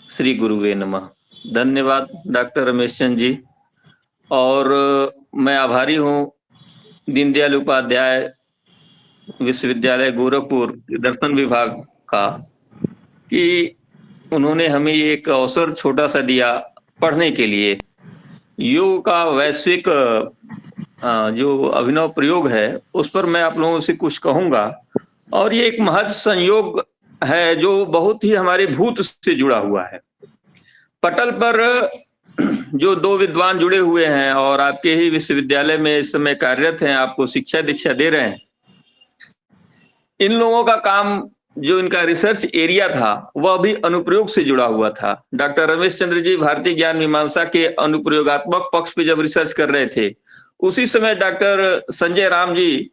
श्री गुरुवे नमः। धन्यवाद डॉक्टर रमेश चंद जी। और मैं आभारी हूँ दीनदयाल उपाध्याय विश्वविद्यालय गोरखपुर के दर्शन विभाग का कि उन्होंने हमें ये एक अवसर छोटा सा दिया पढ़ने के लिए। योग का वैश्विक जो अभिनव प्रयोग है उस पर मैं आप लोगों से कुछ कहूंगा। और ये एक महज संयोग है जो बहुत ही हमारे भूत से जुड़ा हुआ है। पटल पर जो दो विद्वान जुड़े हुए हैं और आपके ही विश्वविद्यालय में इस समय कार्यरत हैं, आपको शिक्षा दीक्षा दे रहे हैं। इन लोगों का काम, जो इनका रिसर्च एरिया था, वह भी अनुप्रयोग से जुड़ा हुआ था। डॉक्टर रमेश चंद्र जी भारतीय ज्ञान मीमांसा के अनुप्रयोगात्मक पक्ष पे जब रिसर्च कर रहे थे, उसी समय डॉक्टर संजय राम जी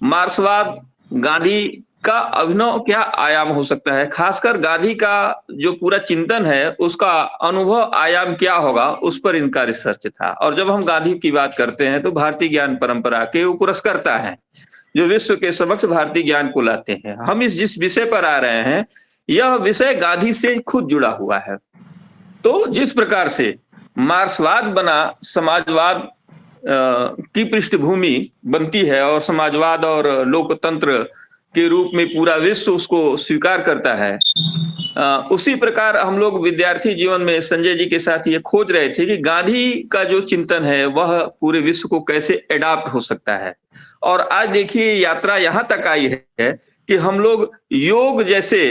मार्क्सवाद, गांधी का अभिनव क्या आयाम हो सकता है, खासकर गांधी का जो पूरा चिंतन है उसका अनुभव आयाम क्या होगा, उस पर इनका रिसर्च था। और जब हम गांधी की बात करते हैं तो भारतीय ज्ञान परंपरा के वो पुरस्कर्ता हैं जो विश्व के समक्ष भारतीय ज्ञान को लाते हैं। हम जिस विषय पर आ रहे हैं, यह विषय गांधी से खुद जुड़ा हुआ है। तो जिस प्रकार से मार्क्सवाद बना, समाजवाद की पृष्ठभूमि बनती है और समाजवाद और लोकतंत्र के रूप में पूरा विश्व उसको स्वीकार करता है, उसी प्रकार हम लोग विद्यार्थी जीवन में संजय जी के साथ ये खोज रहे थे कि गांधी का जो चिंतन है वह पूरे विश्व को कैसे एडाप्ट हो सकता है। और आज देखिए यात्रा यहां तक आई है कि हम लोग योग जैसे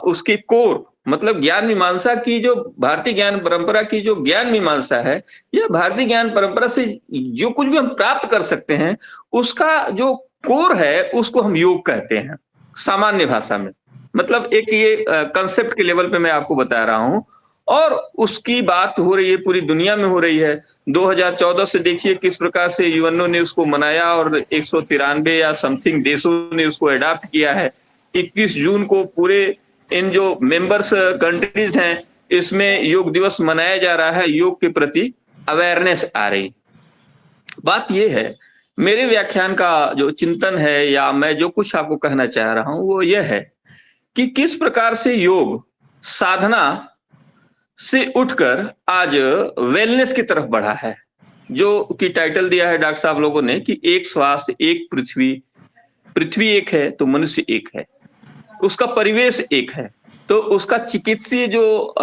उसकी कोर, मतलब ज्ञान मीमांसा की, जो भारतीय ज्ञान परंपरा की जो ज्ञान मीमांसा है, यह भारतीय ज्ञान परंपरा से जो कुछ भी हम प्राप्त कर सकते हैं उसका जो कोर है उसको हम योग कहते हैं सामान्य भाषा में। मतलब एक ये कंसेप्ट के लेवल पे मैं आपको बता रहा हूं, और उसकी बात हो रही है पूरी दुनिया में हो रही है। 2014 से देखिए किस प्रकार से यूएनओ ने उसको मनाया और 193 या समथिंग देशों ने उसको अडॉप्ट किया है। 21 जून को पूरे इन जो मेंबर्स कंट्रीज हैं इसमें योग दिवस मनाया जा रहा है, योग के प्रति अवेयरनेस आ रही। बात यह है, मेरे व्याख्यान का जो चिंतन है या मैं जो कुछ आपको कहना चाह रहा हूं वो यह है कि किस प्रकार से योग साधना से उठकर आज वेलनेस की तरफ बढ़ा है। जो कि टाइटल दिया है डॉक्टर साहब लोगों ने कि एक श्वास एक पृथ्वी, पृथ्वी एक है तो मनुष्य एक है, उसका परिवेश एक है। तो उसका चिकित्सीय जो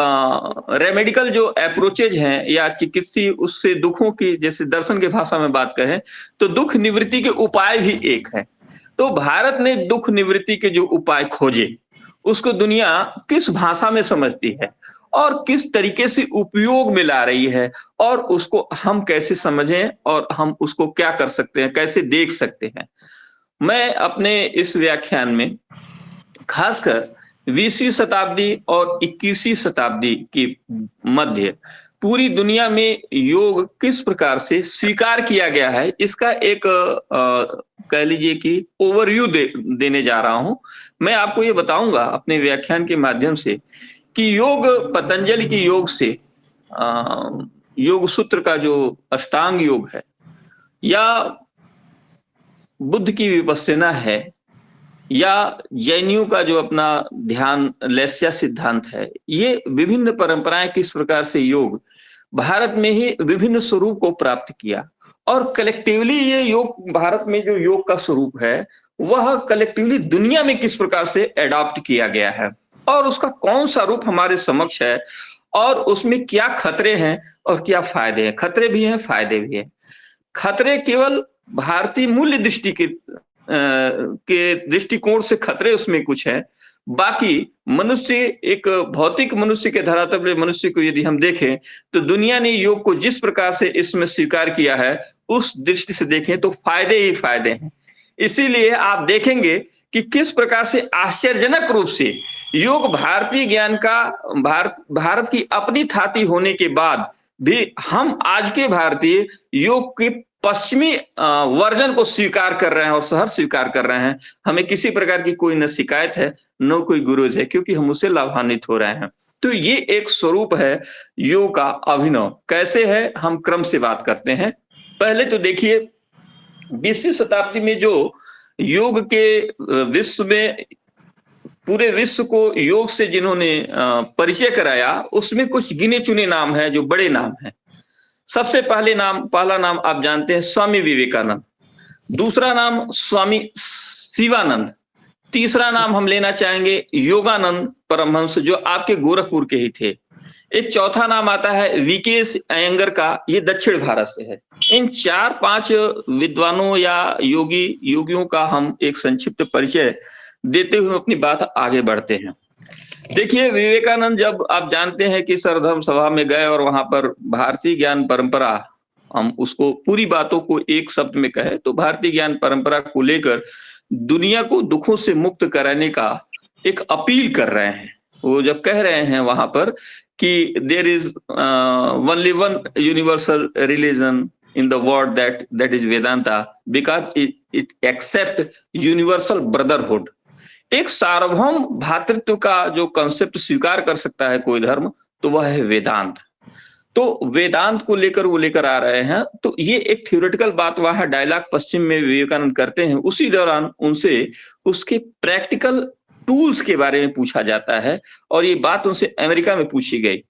रेमेडिकल जो अप्रोचेज हैं या चिकित्सीय उससे दुखों की, जैसे दर्शन के भाषा में बात करें तो दुख निवृत्ति के उपाय भी एक है। तो भारत ने दुख निवृत्ति के जो उपाय खोजे उसको दुनिया किस भाषा में समझती है और किस तरीके से उपयोग में ला रही है, और उसको हम कैसे समझें और हम उसको क्या कर सकते हैं, कैसे देख सकते हैं। मैं अपने इस व्याख्यान में खासकर 20वीं शताब्दी और 21वीं शताब्दी के मध्य पूरी दुनिया में योग किस प्रकार से स्वीकार किया गया है, इसका एक कह लीजिए कि ओवरव्यू देने जा रहा हूं। मैं आपको ये बताऊंगा अपने व्याख्यान के माध्यम से कि योग, पतंजलि की योग से योग सूत्र का जो अष्टांग योग है या बुद्ध की विपस्सना है या जैनियों का जो अपना ध्यान लैस्या सिद्धांत है, ये विभिन्न परंपराएं किस प्रकार से योग भारत में ही विभिन्न स्वरूप को प्राप्त किया, और कलेक्टिवली ये योग, भारत में जो योग का स्वरूप है वह कलेक्टिवली दुनिया में किस प्रकार से एडॉप्ट किया गया है, और उसका कौन सा रूप हमारे समक्ष है, और उसमें क्या खतरे हैं और क्या फायदे हैं। खतरे भी हैं, फायदे भी हैं। खतरे केवल भारतीय मूल्य दृष्टि के दृष्टिकोण से खतरे उसमें कुछ है। बाकी मनुष्य, एक भौतिक मनुष्य के धरातल पे मनुष्य को यदि हम देखें तो दुनिया ने योग को जिस प्रकार से इसमें स्वीकार किया है उस दृष्टि से देखें तो फायदे ही फायदे हैं। इसीलिए आप देखेंगे कि किस प्रकार से आश्चर्यजनक रूप से योग भारतीय ज्ञान का, भारत की अपनी थाती होने के बाद भी हम आज के भारतीय योग के पश्चिमी वर्जन को स्वीकार कर रहे हैं और सहर्ष स्वीकार कर रहे हैं। हमें किसी प्रकार की कोई न शिकायत है न कोई गुरूज है, क्योंकि हम उससे लाभान्वित हो रहे हैं। तो ये एक स्वरूप है योग का अभिनव। कैसे है, हम क्रम से बात करते हैं। पहले तो देखिए 20वीं शताब्दी में जो योग के विश्व में पूरे विश्व को योग से जिन्होंने परिचय कराया, उसमें कुछ गिने चुने नाम हैं जो बड़े नाम हैं। सबसे पहला नाम आप जानते हैं स्वामी विवेकानंद, दूसरा नाम स्वामी शिवानंद, तीसरा नाम हम लेना चाहेंगे योगानंद परमहंस जो आपके गोरखपुर के ही थे। एक चौथा नाम आता है वीकेएस अयंगर का, ये दक्षिण भारत से है। इन 4-5 विद्वानों या योगियों का हम एक संक्षिप्त परिचय देते हुए अपनी बात आगे बढ़ते हैं। देखिए, विवेकानंद जब आप जानते हैं कि सर्वधर्म सभा में गए और वहां पर भारतीय ज्ञान परंपरा, हम उसको पूरी बातों को एक शब्द में कहें तो भारतीय ज्ञान परंपरा को लेकर दुनिया को दुखों से मुक्त कराने का एक अपील कर रहे हैं। वो जब कह रहे हैं वहां पर कि there is only one universal religion in the world that is Vedanta because it accept universal brotherhood. एक सार्वभौम भातृत्व का जो कंसेप्ट स्वीकार कर सकता है कोई धर्म, तो वह है वेदांत। तो वेदांत को लेकर आ रहे हैं। तो ये एक थ्योरेटिकल बात वहां डायलॉग पश्चिम में विवेकानंद करते हैं। उसी दौरान उनसे उसके प्रैक्टिकल टूल्स के बारे में पूछा जाता है और ये बात उनसे अमेरिका में पूछी गई।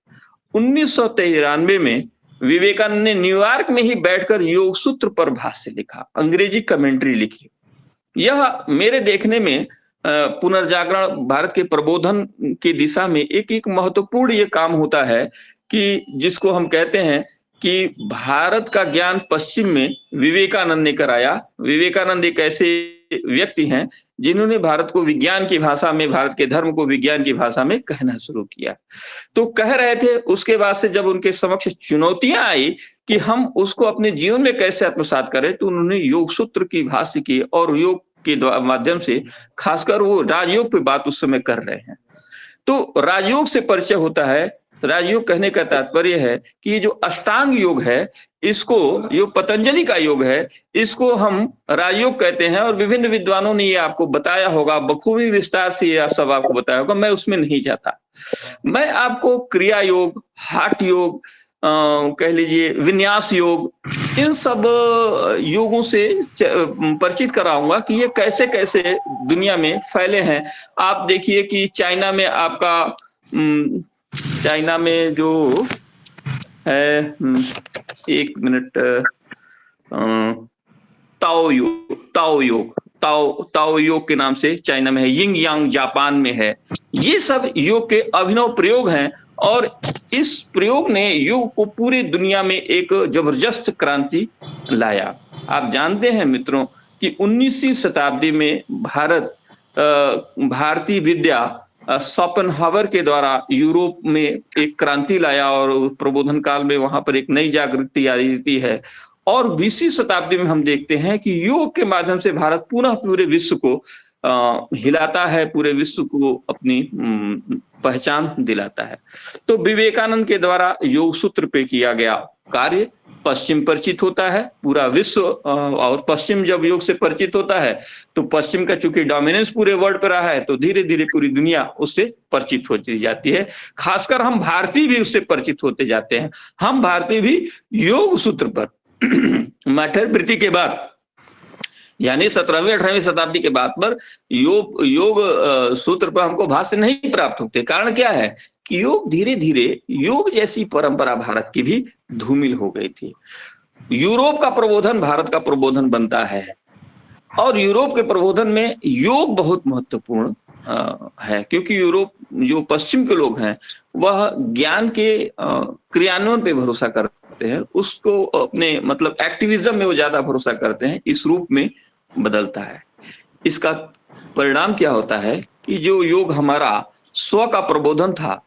1993 में विवेकानंद ने न्यूयॉर्क में ही बैठकर योग सूत्र पर भाष्य लिखा, अंग्रेजी कमेंट्री लिखी। यह मेरे देखने में पुनर्जागरण भारत के प्रबोधन की दिशा में एक महत्वपूर्ण ये काम होता है कि जिसको हम कहते हैं कि भारत का ज्ञान पश्चिम में विवेकानंद ने कराया। विवेकानंद एक ऐसे व्यक्ति हैं जिन्होंने भारत को विज्ञान की भाषा में, भारत के धर्म को विज्ञान की भाषा में कहना शुरू किया। तो कह रहे थे, उसके बाद से जब उनके समक्ष चुनौतियां आई कि हम उसको अपने जीवन में कैसे आत्मसात करें, तो उन्होंने योग सूत्र की भाष्य की और योग के माध्यम से खासकर वो राजयोग पे बात उस समय कर रहे हैं। तो राजयोग से परिचय होता है। राजयोग कहने का तात्पर्य है कि ये जो अष्टांग योग है, इसको जो पतंजलि का योग है, इसको हम राजयोग कहते हैं। और विभिन्न विद्वानों ने ये आपको बताया होगा, बखूबी विस्तार से ये सब आपको बताया होगा, मैं उसमें नहीं जाता। मैं आपको क्रिया योग, हाठ योग, कह लीजिए विन्यास योग, इन सब योगों से परिचित कराऊंगा कि ये कैसे कैसे दुनिया में फैले हैं। आप देखिए कि चाइना में आपका चाइना में जो है, एक मिनट, ताओ योग के नाम से चाइना में है, यिंग यांग जापान में है। ये सब योग के अभिनव प्रयोग हैं और इस प्रयोग ने योग को पूरी दुनिया में एक जबरदस्त क्रांति लाया। आप जानते हैं मित्रों कि 19वीं शताब्दी में भारतीय विद्या शोपेनहावर के द्वारा यूरोप में एक क्रांति लाया और प्रबोधन काल में वहां पर एक नई जागृति आई है। और 20वीं शताब्दी में हम देखते हैं कि योग के माध्यम से भारत पुनः पूरे विश्व को हिलाता है, पूरे विश्व को अपनी पहचान दिलाता है। तो विवेकानंद के द्वारा योग सूत्र पे किया गया कार्य पश्चिम परिचित होता है, पूरा विश्व। और पश्चिम जब योग से परिचित होता है तो पश्चिम का चूंकि डोमिनेंस पूरे वर्ल्ड पर रहा है, तो धीरे धीरे पूरी दुनिया उससे परिचित होती जाती है। खासकर हम भारतीय भी उससे परिचित होते जाते हैं। हम भारतीय भी योग सूत्र पर मैथरवृत्ति के बाद, यानी 17वीं 18वीं शताब्दी के बाद पर योग सूत्र पर हमको भाष्य नहीं प्राप्त होते। कारण क्या है कि योग धीरे धीरे योग जैसी परंपरा भारत की भी धूमिल हो गई थी। यूरोप का प्रबोधन भारत का प्रबोधन बनता है और यूरोप के प्रबोधन में योग बहुत महत्वपूर्ण है, क्योंकि यूरोप जो पश्चिम के लोग हैं वह ज्ञान के क्रियान्वयन पे भरोसा करते हैं, उसको अपने मतलब एक्टिविज्म में वो ज्यादा भरोसा करते हैं। इस रूप में बदलता है। इसका परिणाम क्या होता है कि जो योग हमारा स्व का प्रबोधन था,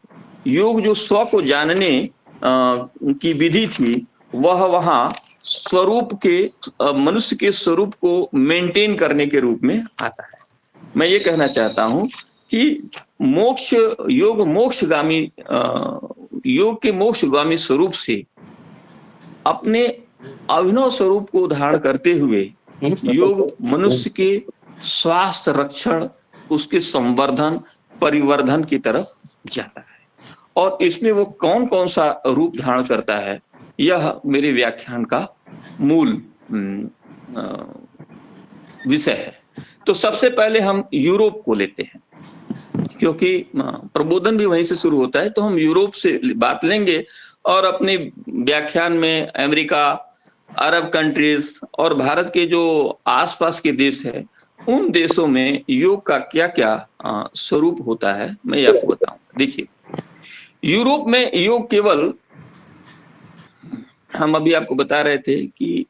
योग जो स्व को जानने की विधि थी, वह वहां स्वरूप के मनुष्य के स्वरूप को मेंटेन करने के रूप में आता है। मैं ये कहना चाहता हूं कि योग के मोक्षगामी स्वरूप से अपने अभिनव स्वरूप को धारण करते हुए योग मनुष्य के स्वास्थ्य रक्षण, उसके संवर्धन, परिवर्धन की तरफ जाता है। और इसमें वो कौन कौन सा रूप धारण करता है, यह मेरे व्याख्यान का मूल विषय है। तो सबसे पहले हम यूरोप को लेते हैं। क्योंकि प्रबोधन भी वहीं से शुरू होता है। तो हम यूरोप से बात लेंगे और अपने व्याख्यान में अमेरिका, अरब कंट्रीज और भारत के जो आसपास के देश है, उन देशों में योग का क्या क्या स्वरूप होता है, मैं आपको बताऊंगा। देखिए, यूरोप में योग केवल, हम अभी आपको बता रहे थे कि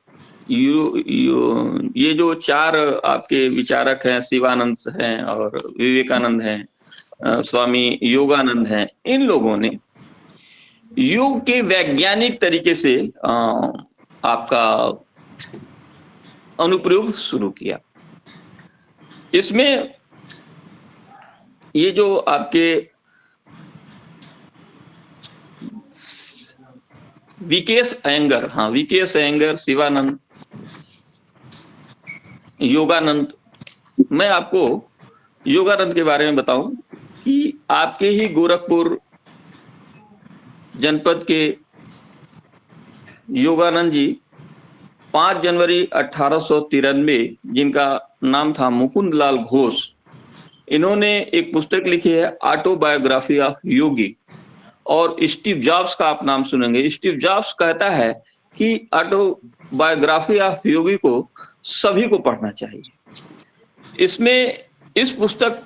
ये जो चार आपके विचारक हैं, शिवानंद हैं और विवेकानंद हैं, स्वामी योगानंद हैं, इन लोगों ने योग के वैज्ञानिक तरीके से आपका अनुप्रयोग शुरू किया। इसमें ये जो आपके वीकेएस अयंगर, शिवानंद, योगानंद, मैं आपको योगानंद के बारे में बताऊं कि आपके ही गोरखपुर जनपद के योगानंद जी 5 जनवरी 1893, जिनका नाम था मुकुंद लाल घोष, इन्होंने एक पुस्तक लिखी है ऑटोबायोग्राफी ऑफ योगी। और स्टीव जॉब्स का आप नाम सुनेंगे। स्टीव जॉब्स कहता है कि ऑटोबायोग्राफी ऑफ योगी को सभी को पढ़ना चाहिए। इसमें इस पुस्तक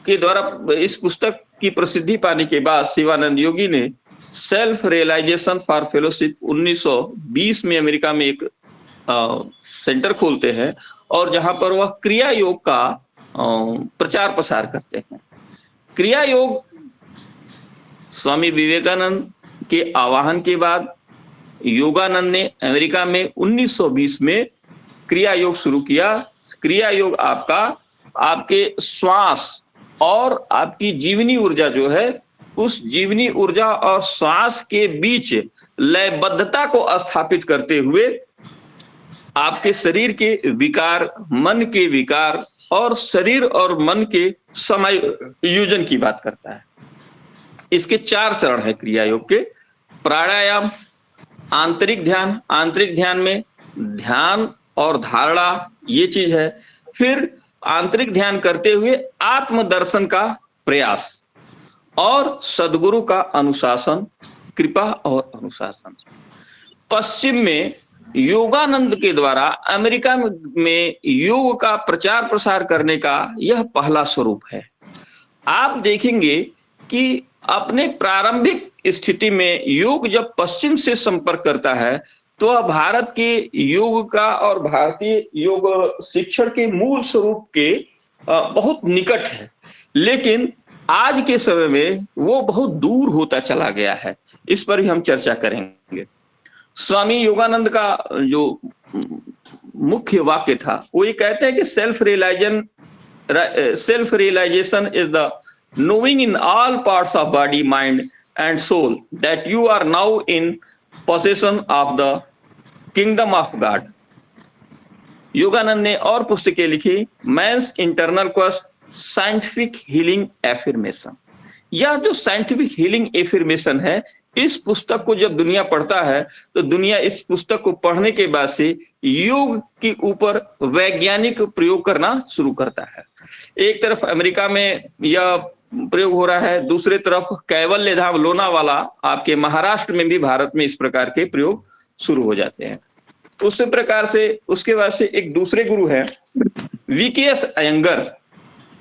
के द्वारा, इस पुस्तक की प्रसिद्धि पाने के बाद शिवानंद योगी ने सेल्फ रियलाइजेशन फॉर फेलोशिप 1920 में अमेरिका में एक सेंटर खोलते हैं और जहां पर वह क्रिया योग का प्रचार प्रसार करते हैं। क्रिया योग स्वामी विवेकानंद के आह्वान के बाद योगानंद ने अमेरिका में 1920 में क्रिया योग शुरू किया। क्रिया योग आपके श्वास और आपकी जीवनी ऊर्जा जो है, उस जीवनी ऊर्जा और श्वास के बीच लयबद्धता को स्थापित करते हुए आपके शरीर के विकार, मन के विकार और शरीर और मन के समायोजन की बात करता है। इसके 4 चरण है क्रिया योग के। प्राणायाम, आंतरिक ध्यान में ध्यान और धारणा ये चीज है। फिर आंतरिक ध्यान करते हुए आत्मदर्शन का प्रयास और सद्गुरु का अनुशासन, कृपा और अनुशासन। पश्चिम में योगानंद के द्वारा अमेरिका में योग का प्रचार प्रसार करने का यह पहला स्वरूप है। आप देखेंगे कि अपने प्रारंभिक स्थिति में योग जब पश्चिम से संपर्क करता है तो वह भारत के योग का और भारतीय योग शिक्षण के मूल स्वरूप के बहुत निकट है, लेकिन आज के समय में वो बहुत दूर होता चला गया है। इस पर भी हम चर्चा करेंगे। स्वामी योगानंद का जो मुख्य वाक्य था वो ये कहते हैं कि self realization is the knowing in all parts of body, mind and soul that you are now in possession of the kingdom of God। Yogananda ने और पुस्तकें लिखी, man's internal quest, scientific healing affirmation. यह जो साइंटिफिक हीलिंग एफर्मेशन है, इस पुस्तक को जब दुनिया पढ़ता है तो दुनिया इस पुस्तक को पढ़ने के बाद से योग के ऊपर वैज्ञानिक प्रयोग करना शुरू करता है। एक तरफ अमेरिका में यह प्रयोग हो रहा है, दूसरे तरफ कैवल्य धाम लोनावाला आपके महाराष्ट्र में भी भारत में इस प्रकार के प्रयोग शुरू हो जाते हैं। उसी प्रकार से उसके बाद से एक दूसरे गुरु हैं वीकेएस अयंगर,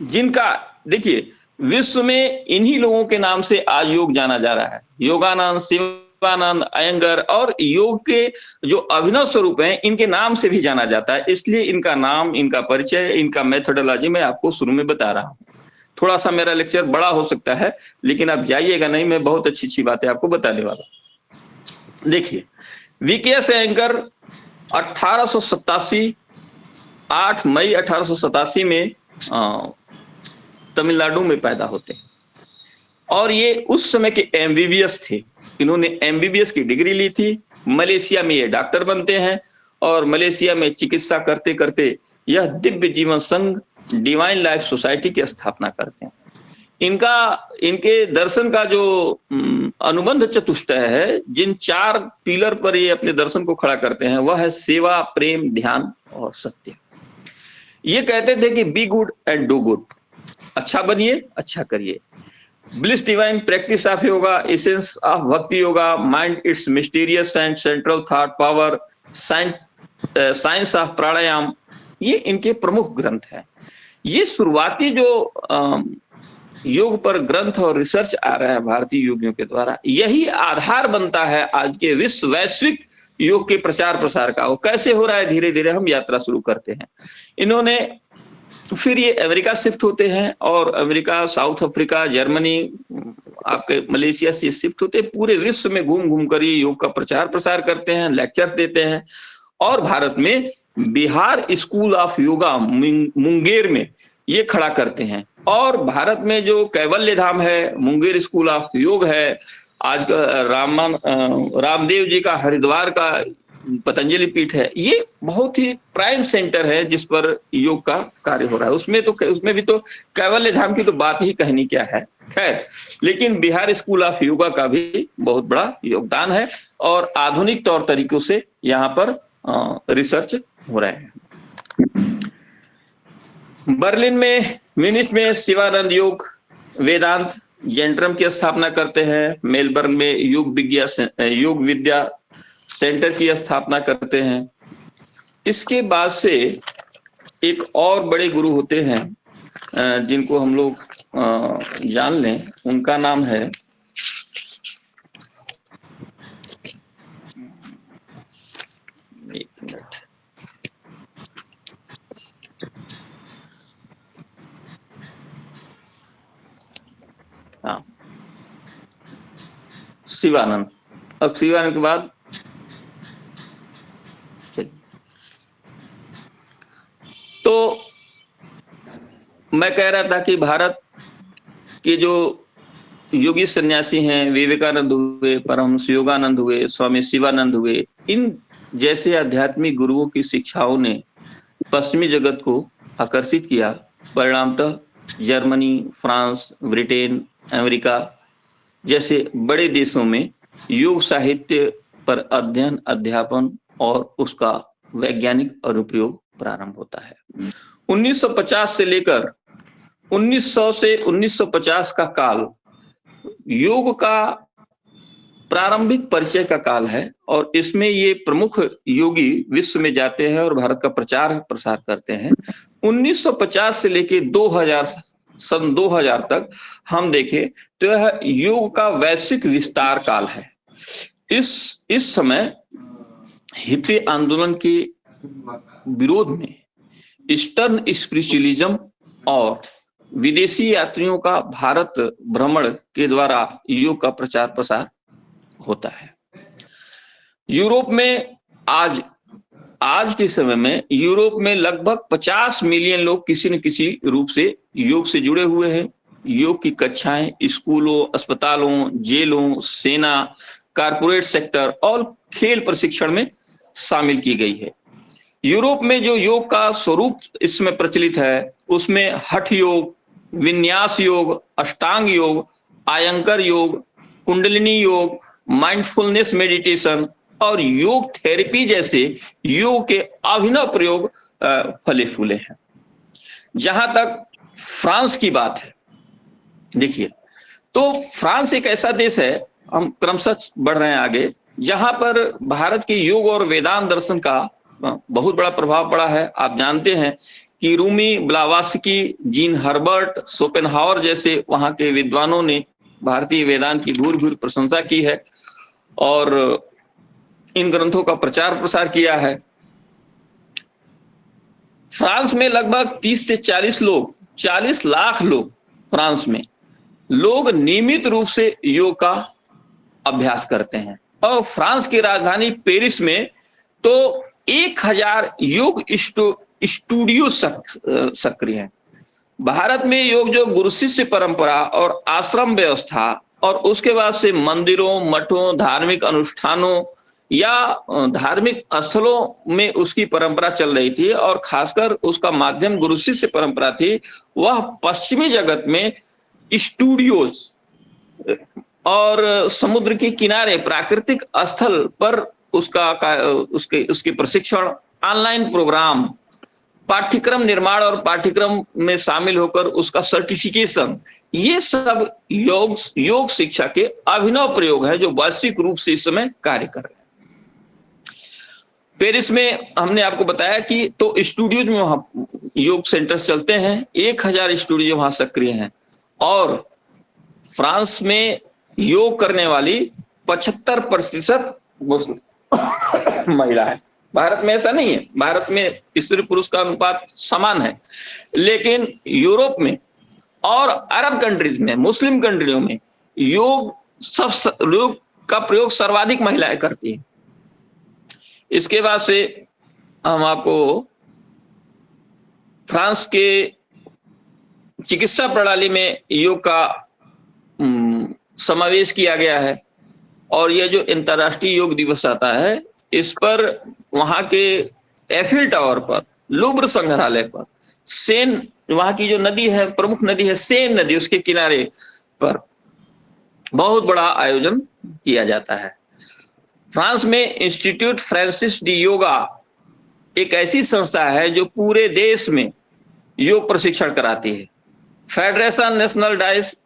जिनका देखिए विश्व में इन्हीं लोगों के नाम से आज योग जाना जा रहा है। योगानंद, शिवानंद, अयंगर और योग के जो अभिनव स्वरूप हैं इनके नाम से भी जाना जाता है। इसलिए इनका नाम, इनका परिचय, इनका मेथोडोलॉजी मैं आपको शुरू में बता रहा हूं। थोड़ा सा मेरा लेक्चर बड़ा हो सकता है, लेकिन आप जाइएगा नहीं, मैं बहुत अच्छी अच्छी बातें आपको बताने वाला। देखिए, वीकेएस अयंगर 1887 8 मई 1887 में तमिलनाडु में पैदा होते हैं और ये उस समय के एमबीबीएस थे। इन्होंने एमबीबीएस की डिग्री ली थी। मलेशिया में ये डॉक्टर बनते हैं और मलेशिया में चिकित्सा करते करते यह दिव्य जीवन संघ, डिवाइन लाइफ सोसाइटी की स्थापना करते हैं। इनके दर्शन का जो अनुबंध चतुष्टय है, जिन 4 पिलर पर ये अपने दर्शन को खड़ा करते हैं, वह है सेवा, प्रेम, ध्यान और सत्य। ये कहते थे कि be good and do good. अच्छा बनिए, अच्छा करिए। Bliss divine practice of yoga, essence of bhakti yoga, mind its mysterious and central thought power, science of pranayama, ये इनके प्रमुख ग्रंथ हैं। ये शुरुआती जो योग पर ग्रंथ और रिसर्च आ रहा है भारतीय योगियों के द्वारा, यही आधार बनता है आज के विश्व वैश्विक योग के प्रचार प्रसार का। वो कैसे हो रहा है, धीरे धीरे हम यात्रा शुरू करते हैं। इन्होंने फिर ये अमेरिका शिफ्ट होते हैं और अमेरिका, साउथ अफ्रीका, जर्मनी, आपके मलेशिया से शिफ्ट होते हैं। पूरे विश्व में घूम घूम कर ये योग का प्रचार प्रसार करते हैं, लेक्चर देते हैं और भारत में बिहार स्कूल ऑफ योगा मुंगेर में ये खड़ा करते हैं। और भारत में जो कैवल्य धाम है, मुंगेर स्कूल ऑफ योग है, आज का रामदेव जी का हरिद्वार का पतंजलि पीठ है, ये बहुत ही प्राइम सेंटर है जिस पर योग का कार्य हो रहा है। उसमें भी तो कैवल्य धाम की तो बात ही कहनी क्या है, खैर। लेकिन बिहार स्कूल ऑफ योगा का भी बहुत बड़ा योगदान है और आधुनिक तौर तरीकों से यहाँ पर रिसर्च हो रहे हैं। बर्लिन में, म्यूनिच में शिवानंद योग वेदांत जेंट्रम की स्थापना करते हैं। मेलबर्न में योग विद्या सेंटर की स्थापना करते हैं। इसके बाद से एक और बड़े गुरु होते हैं जिनको हम लोग जान लें, उनका नाम है एक मिनट, हाँ, शिवानंद। अब शिवानंद के बाद तो मैं कह रहा था कि भारत के जो योगी सन्यासी हैं, विवेकानंद हुए, परमहंस योगानंद हुए, स्वामी शिवानंद हुए, इन जैसे आध्यात्मिक गुरुओं की शिक्षाओं ने पश्चिमी जगत को आकर्षित किया। परिणामतः जर्मनी, फ्रांस, ब्रिटेन, अमेरिका जैसे बड़े देशों में योग साहित्य पर अध्ययन, अध्यापन और उसका वैज्ञानिक अनुप्रयोग प्रारंभ होता है। 1950 से लेकर 1900 से 1950 का काल योग का प्रारंभिक परिचय का काल है और इसमें ये प्रमुख योगी विश्व में जाते हैं और भारत का प्रचार प्रसार करते हैं। 1950 से लेकर 2000 तक हम देखें तो यह योग का वैश्विक विस्तार काल है। इस समय हिप्पी आंदोलन के विरोध में ईस्टर्न स्पिरिचुअलिज्म और विदेशी यात्रियों का भारत भ्रमण के द्वारा योग का प्रचार प्रसार होता है। यूरोप में आज के समय में यूरोप में लगभग 50 मिलियन लोग किसी न किसी रूप से योग से जुड़े हुए हैं। योग की कक्षाएं स्कूलों, अस्पतालों, जेलों, सेना, कारपोरेट सेक्टर और खेल प्रशिक्षण में शामिल की गई है। यूरोप में जो योग का स्वरूप इसमें प्रचलित है उसमें हठ योग, विन्यास योग, अष्टांग योग, आयंकर योग, कुंडलिनी योग, माइंडफुलनेस मेडिटेशन और योग थेरेपी जैसे योग के अभिनव प्रयोग फले फूले हैं। जहां तक फ्रांस की बात है, देखिए तो फ्रांस एक ऐसा देश है, हम क्रमशः बढ़ रहे हैं आगे, जहां पर भारत के योग और वेदांत दर्शन का बहुत बड़ा प्रभाव पड़ा है। आप जानते हैं कि रूमी, ब्लावास्की, जीन हर्बर्ट, शोपेनहावर जैसे वहां के विद्वानों ने भारतीय वेदांत की भूरि प्रशंसा की है और इन ग्रंथों का प्रचार प्रसार किया है। फ्रांस में लगभग 30 से 40 लाख लोग फ्रांस में लोग नियमित रूप से योग का अभ्यास करते हैं और फ्रांस की राजधानी पेरिस में तो 1000 योग स्टूडियो सक्रिय हैं। भारत में योग जो गुरु शिष्य परंपरा और आश्रम व्यवस्था और उसके बाद से मंदिरों, मठों, धार्मिक अनुष्ठानों या धार्मिक स्थलों में उसकी परंपरा चल रही थी और खासकर उसका माध्यम गुरु शिष्य परंपरा थी। वह पश्चिमी जगत में स्टूडियोज और समुद्र के किनारे प्राकृतिक स्थल पर उसके प्रशिक्षण, ऑनलाइन प्रोग्राम पाठ्यक्रम निर्माण और पाठ्यक्रम में शामिल होकर उसका सर्टिफिकेशन, ये सब योग शिक्षा के अभिनव प्रयोग है जो वैश्विक रूप से इस समय कार्य कर रहे हैं। पेरिस में हमने आपको बताया कि तो स्टूडियोज में वहां योग सेंटर चलते हैं, 1000 स्टूडियो वहां सक्रिय हैं, और फ्रांस में योग करने वाली 75% महिला है। भारत में ऐसा नहीं है, भारत में स्त्री पुरुष का अनुपात समान है, लेकिन यूरोप में और अरब कंट्रीज में, मुस्लिम कंट्रियों में योग का प्रयोग सर्वाधिक महिलाएं करती हैं। इसके बाद से हम आपको फ्रांस के चिकित्सा प्रणाली में योग का समावेश किया गया है, और यह जो अंतर्राष्ट्रीय योग दिवस आता है, इस पर वहां के एफिल टावर पर, लूव्र संग्रहालय पर, सेन, वहां की जो नदी है, प्रमुख नदी है सेन नदी, उसके किनारे पर बहुत बड़ा आयोजन किया जाता है। फ्रांस में इंस्टीट्यूट फ्रांसिस डी योगा एक ऐसी संस्था है जो पूरे देश में योग प्रशिक्षण कराती है। फेडरेशन नेशनल डाइस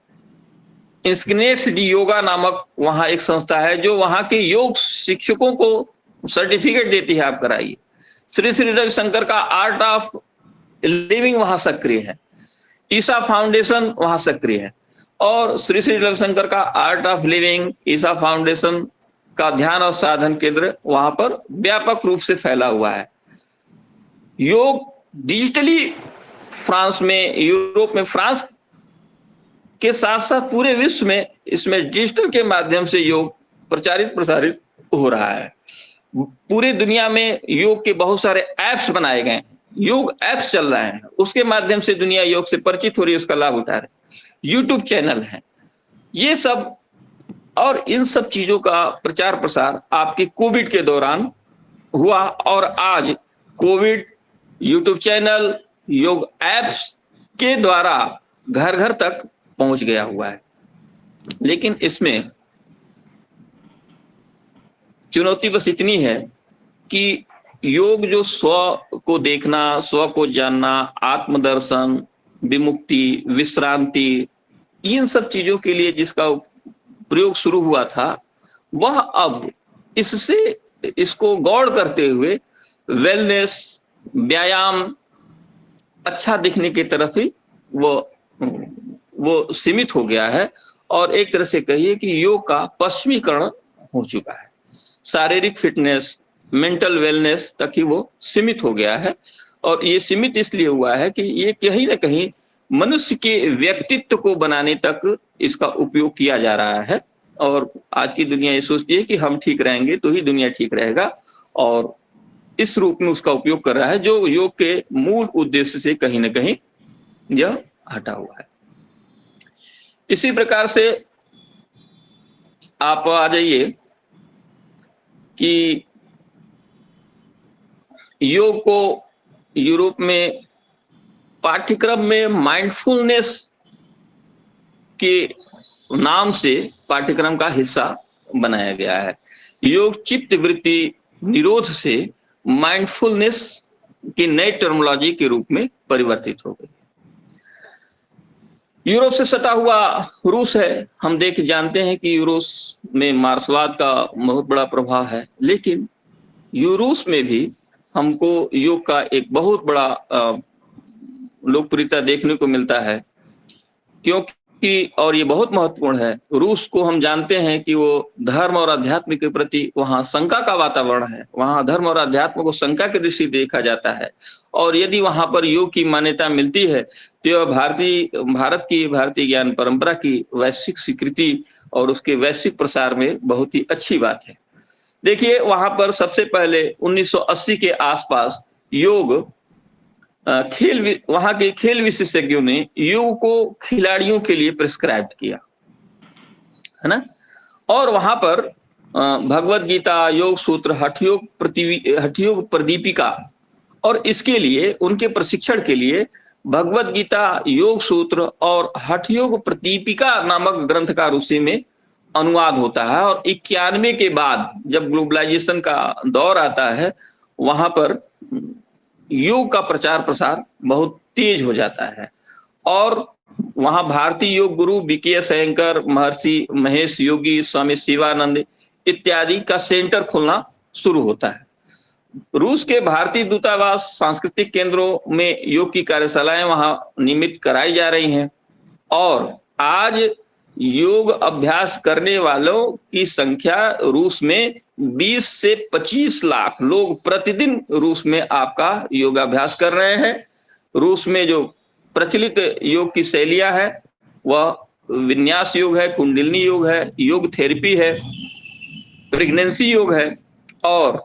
इंस्किनेट्स डी योगा नामक वहां एक संस्था है जो वहां के योग शिक्षकों को सर्टिफिकेट देती है, आप कराइए। श्री श्री रविशंकर का आर्ट ऑफ लिविंग वहां सक्रिय है, ईसा फाउंडेशन वहां सक्रिय है, और श्री श्री रविशंकर का art of living, Isa foundation का ध्यान और साधन केंद्र वहां पर व्यापक रूप से फैला हुआ है। योग डिजिटली फ्रांस में, यूरोप में, फ्रांस के साथ साथ पूरे विश्व में इसमें डिजिटल के माध्यम से योग प्रचारित प्रसारित हो रहा है। पूरी दुनिया में योग के बहुत सारे ऐप्स बनाए गए हैं, योग ऐप्स चल रहे हैं, उसके माध्यम से दुनिया योग से परिचित हो रही है, उसका लाभ उठा रहे हैं। यूट्यूब चैनल है, ये सब, और इन सब चीजों का प्रचार प्रसार आपके कोविड के दौरान हुआ, और आज कोविड यूट्यूब चैनल, योग ऐप्स के द्वारा घर घर तक पहुंच गया हुआ है। लेकिन इसमें चुनौती बस इतनी है कि योग जो स्व को देखना, स्व को जानना, आत्मदर्शन, विमुक्ति, विश्रांति, इन सब चीजों के लिए जिसका प्रयोग शुरू हुआ था, वह अब इसको गौड़ करते हुए वेलनेस, व्यायाम, अच्छा दिखने की तरफ ही वो सीमित हो गया है, और एक तरह से कहिए कि योग का पश्चिमीकरण हो चुका है। शारीरिक फिटनेस, मेंटल वेलनेस तक ही वो सीमित हो गया है, और ये सीमित इसलिए हुआ है कि ये कहीं ना कहीं मनुष्य के व्यक्तित्व को बनाने तक इसका उपयोग किया जा रहा है। और आज की दुनिया ये सोचती है कि हम ठीक रहेंगे तो ही दुनिया ठीक रहेगा, और इस रूप में उसका उपयोग कर रहा है, जो योग के मूल उद्देश्य से कहीं ना कहीं यह हटा हुआ है। इसी प्रकार से आप आ जाइए कि योग को यूरोप में पाठ्यक्रम में माइंडफुलनेस के नाम से पाठ्यक्रम का हिस्सा बनाया गया है। योग चित्त वृत्ति निरोध से माइंडफुलनेस की नई टर्मिनोलॉजी के रूप में परिवर्तित हो गई। यूरोप से सटा हुआ रूस है, हम जानते हैं कि रूस में मार्क्सवाद का बहुत बड़ा प्रभाव है, लेकिन रूस में भी हमको योग का एक बहुत बड़ा लोकप्रियता देखने को मिलता है, क्योंकि और ये बहुत महत्वपूर्ण है, रूस को हम जानते हैं कि वो धर्म और अध्यात्म के प्रति वहाँ शंका का वातावरण है, वहाँ धर्म और अध्यात्म को शंका की दृष्टि देखा जाता है, और यदि वहाँ पर योग की मान्यता मिलती है तो यह भारतीय ज्ञान परंपरा की वैश्विक स्वीकृति और उसके वैश्विक प्रसार में बहुत ही अच्छी बात है। देखिए, वहां पर सबसे पहले 1980 के आसपास योग वहां के खेल विशेषज्ञों ने योग को खिलाड़ियों के लिए प्रिस्क्राइब किया, है ना, और वहां पर भगवत गीता, योग सूत्र, हठयोग प्रदीपिका, और इसके लिए उनके प्रशिक्षण के लिए भगवत गीता, योग सूत्र और हठयोग प्रदीपिका नामक ग्रंथ का रूसी में अनुवाद होता है। और 91 के बाद जब ग्लोबलाइजेशन का दौर आता है, वहां पर योग का प्रचार प्रसार बहुत तेज हो जाता है। और वहां भारतीय योग गुरु बीकेएस अयंकर, महर्षि महेश योगी, स्वामी शिवानंद इत्यादि का सेंटर खुलना शुरू होता है। रूस के भारतीय दूतावास, सांस्कृतिक केंद्रों में योग की कार्यशालाएं वहां नियमित कराई जा रही हैं। और आज योग अभ्यास करने वालों की संख्या रूस में 20 से 25 लाख लोग प्रतिदिन रूस में आपका योगाभ्यास कर रहे हैं। रूस में जो प्रचलित योग की शैलियां है वह विन्यास योग है, कुंडलिनी योग है, योग थेरेपी है, प्रेगनेंसी योग है। और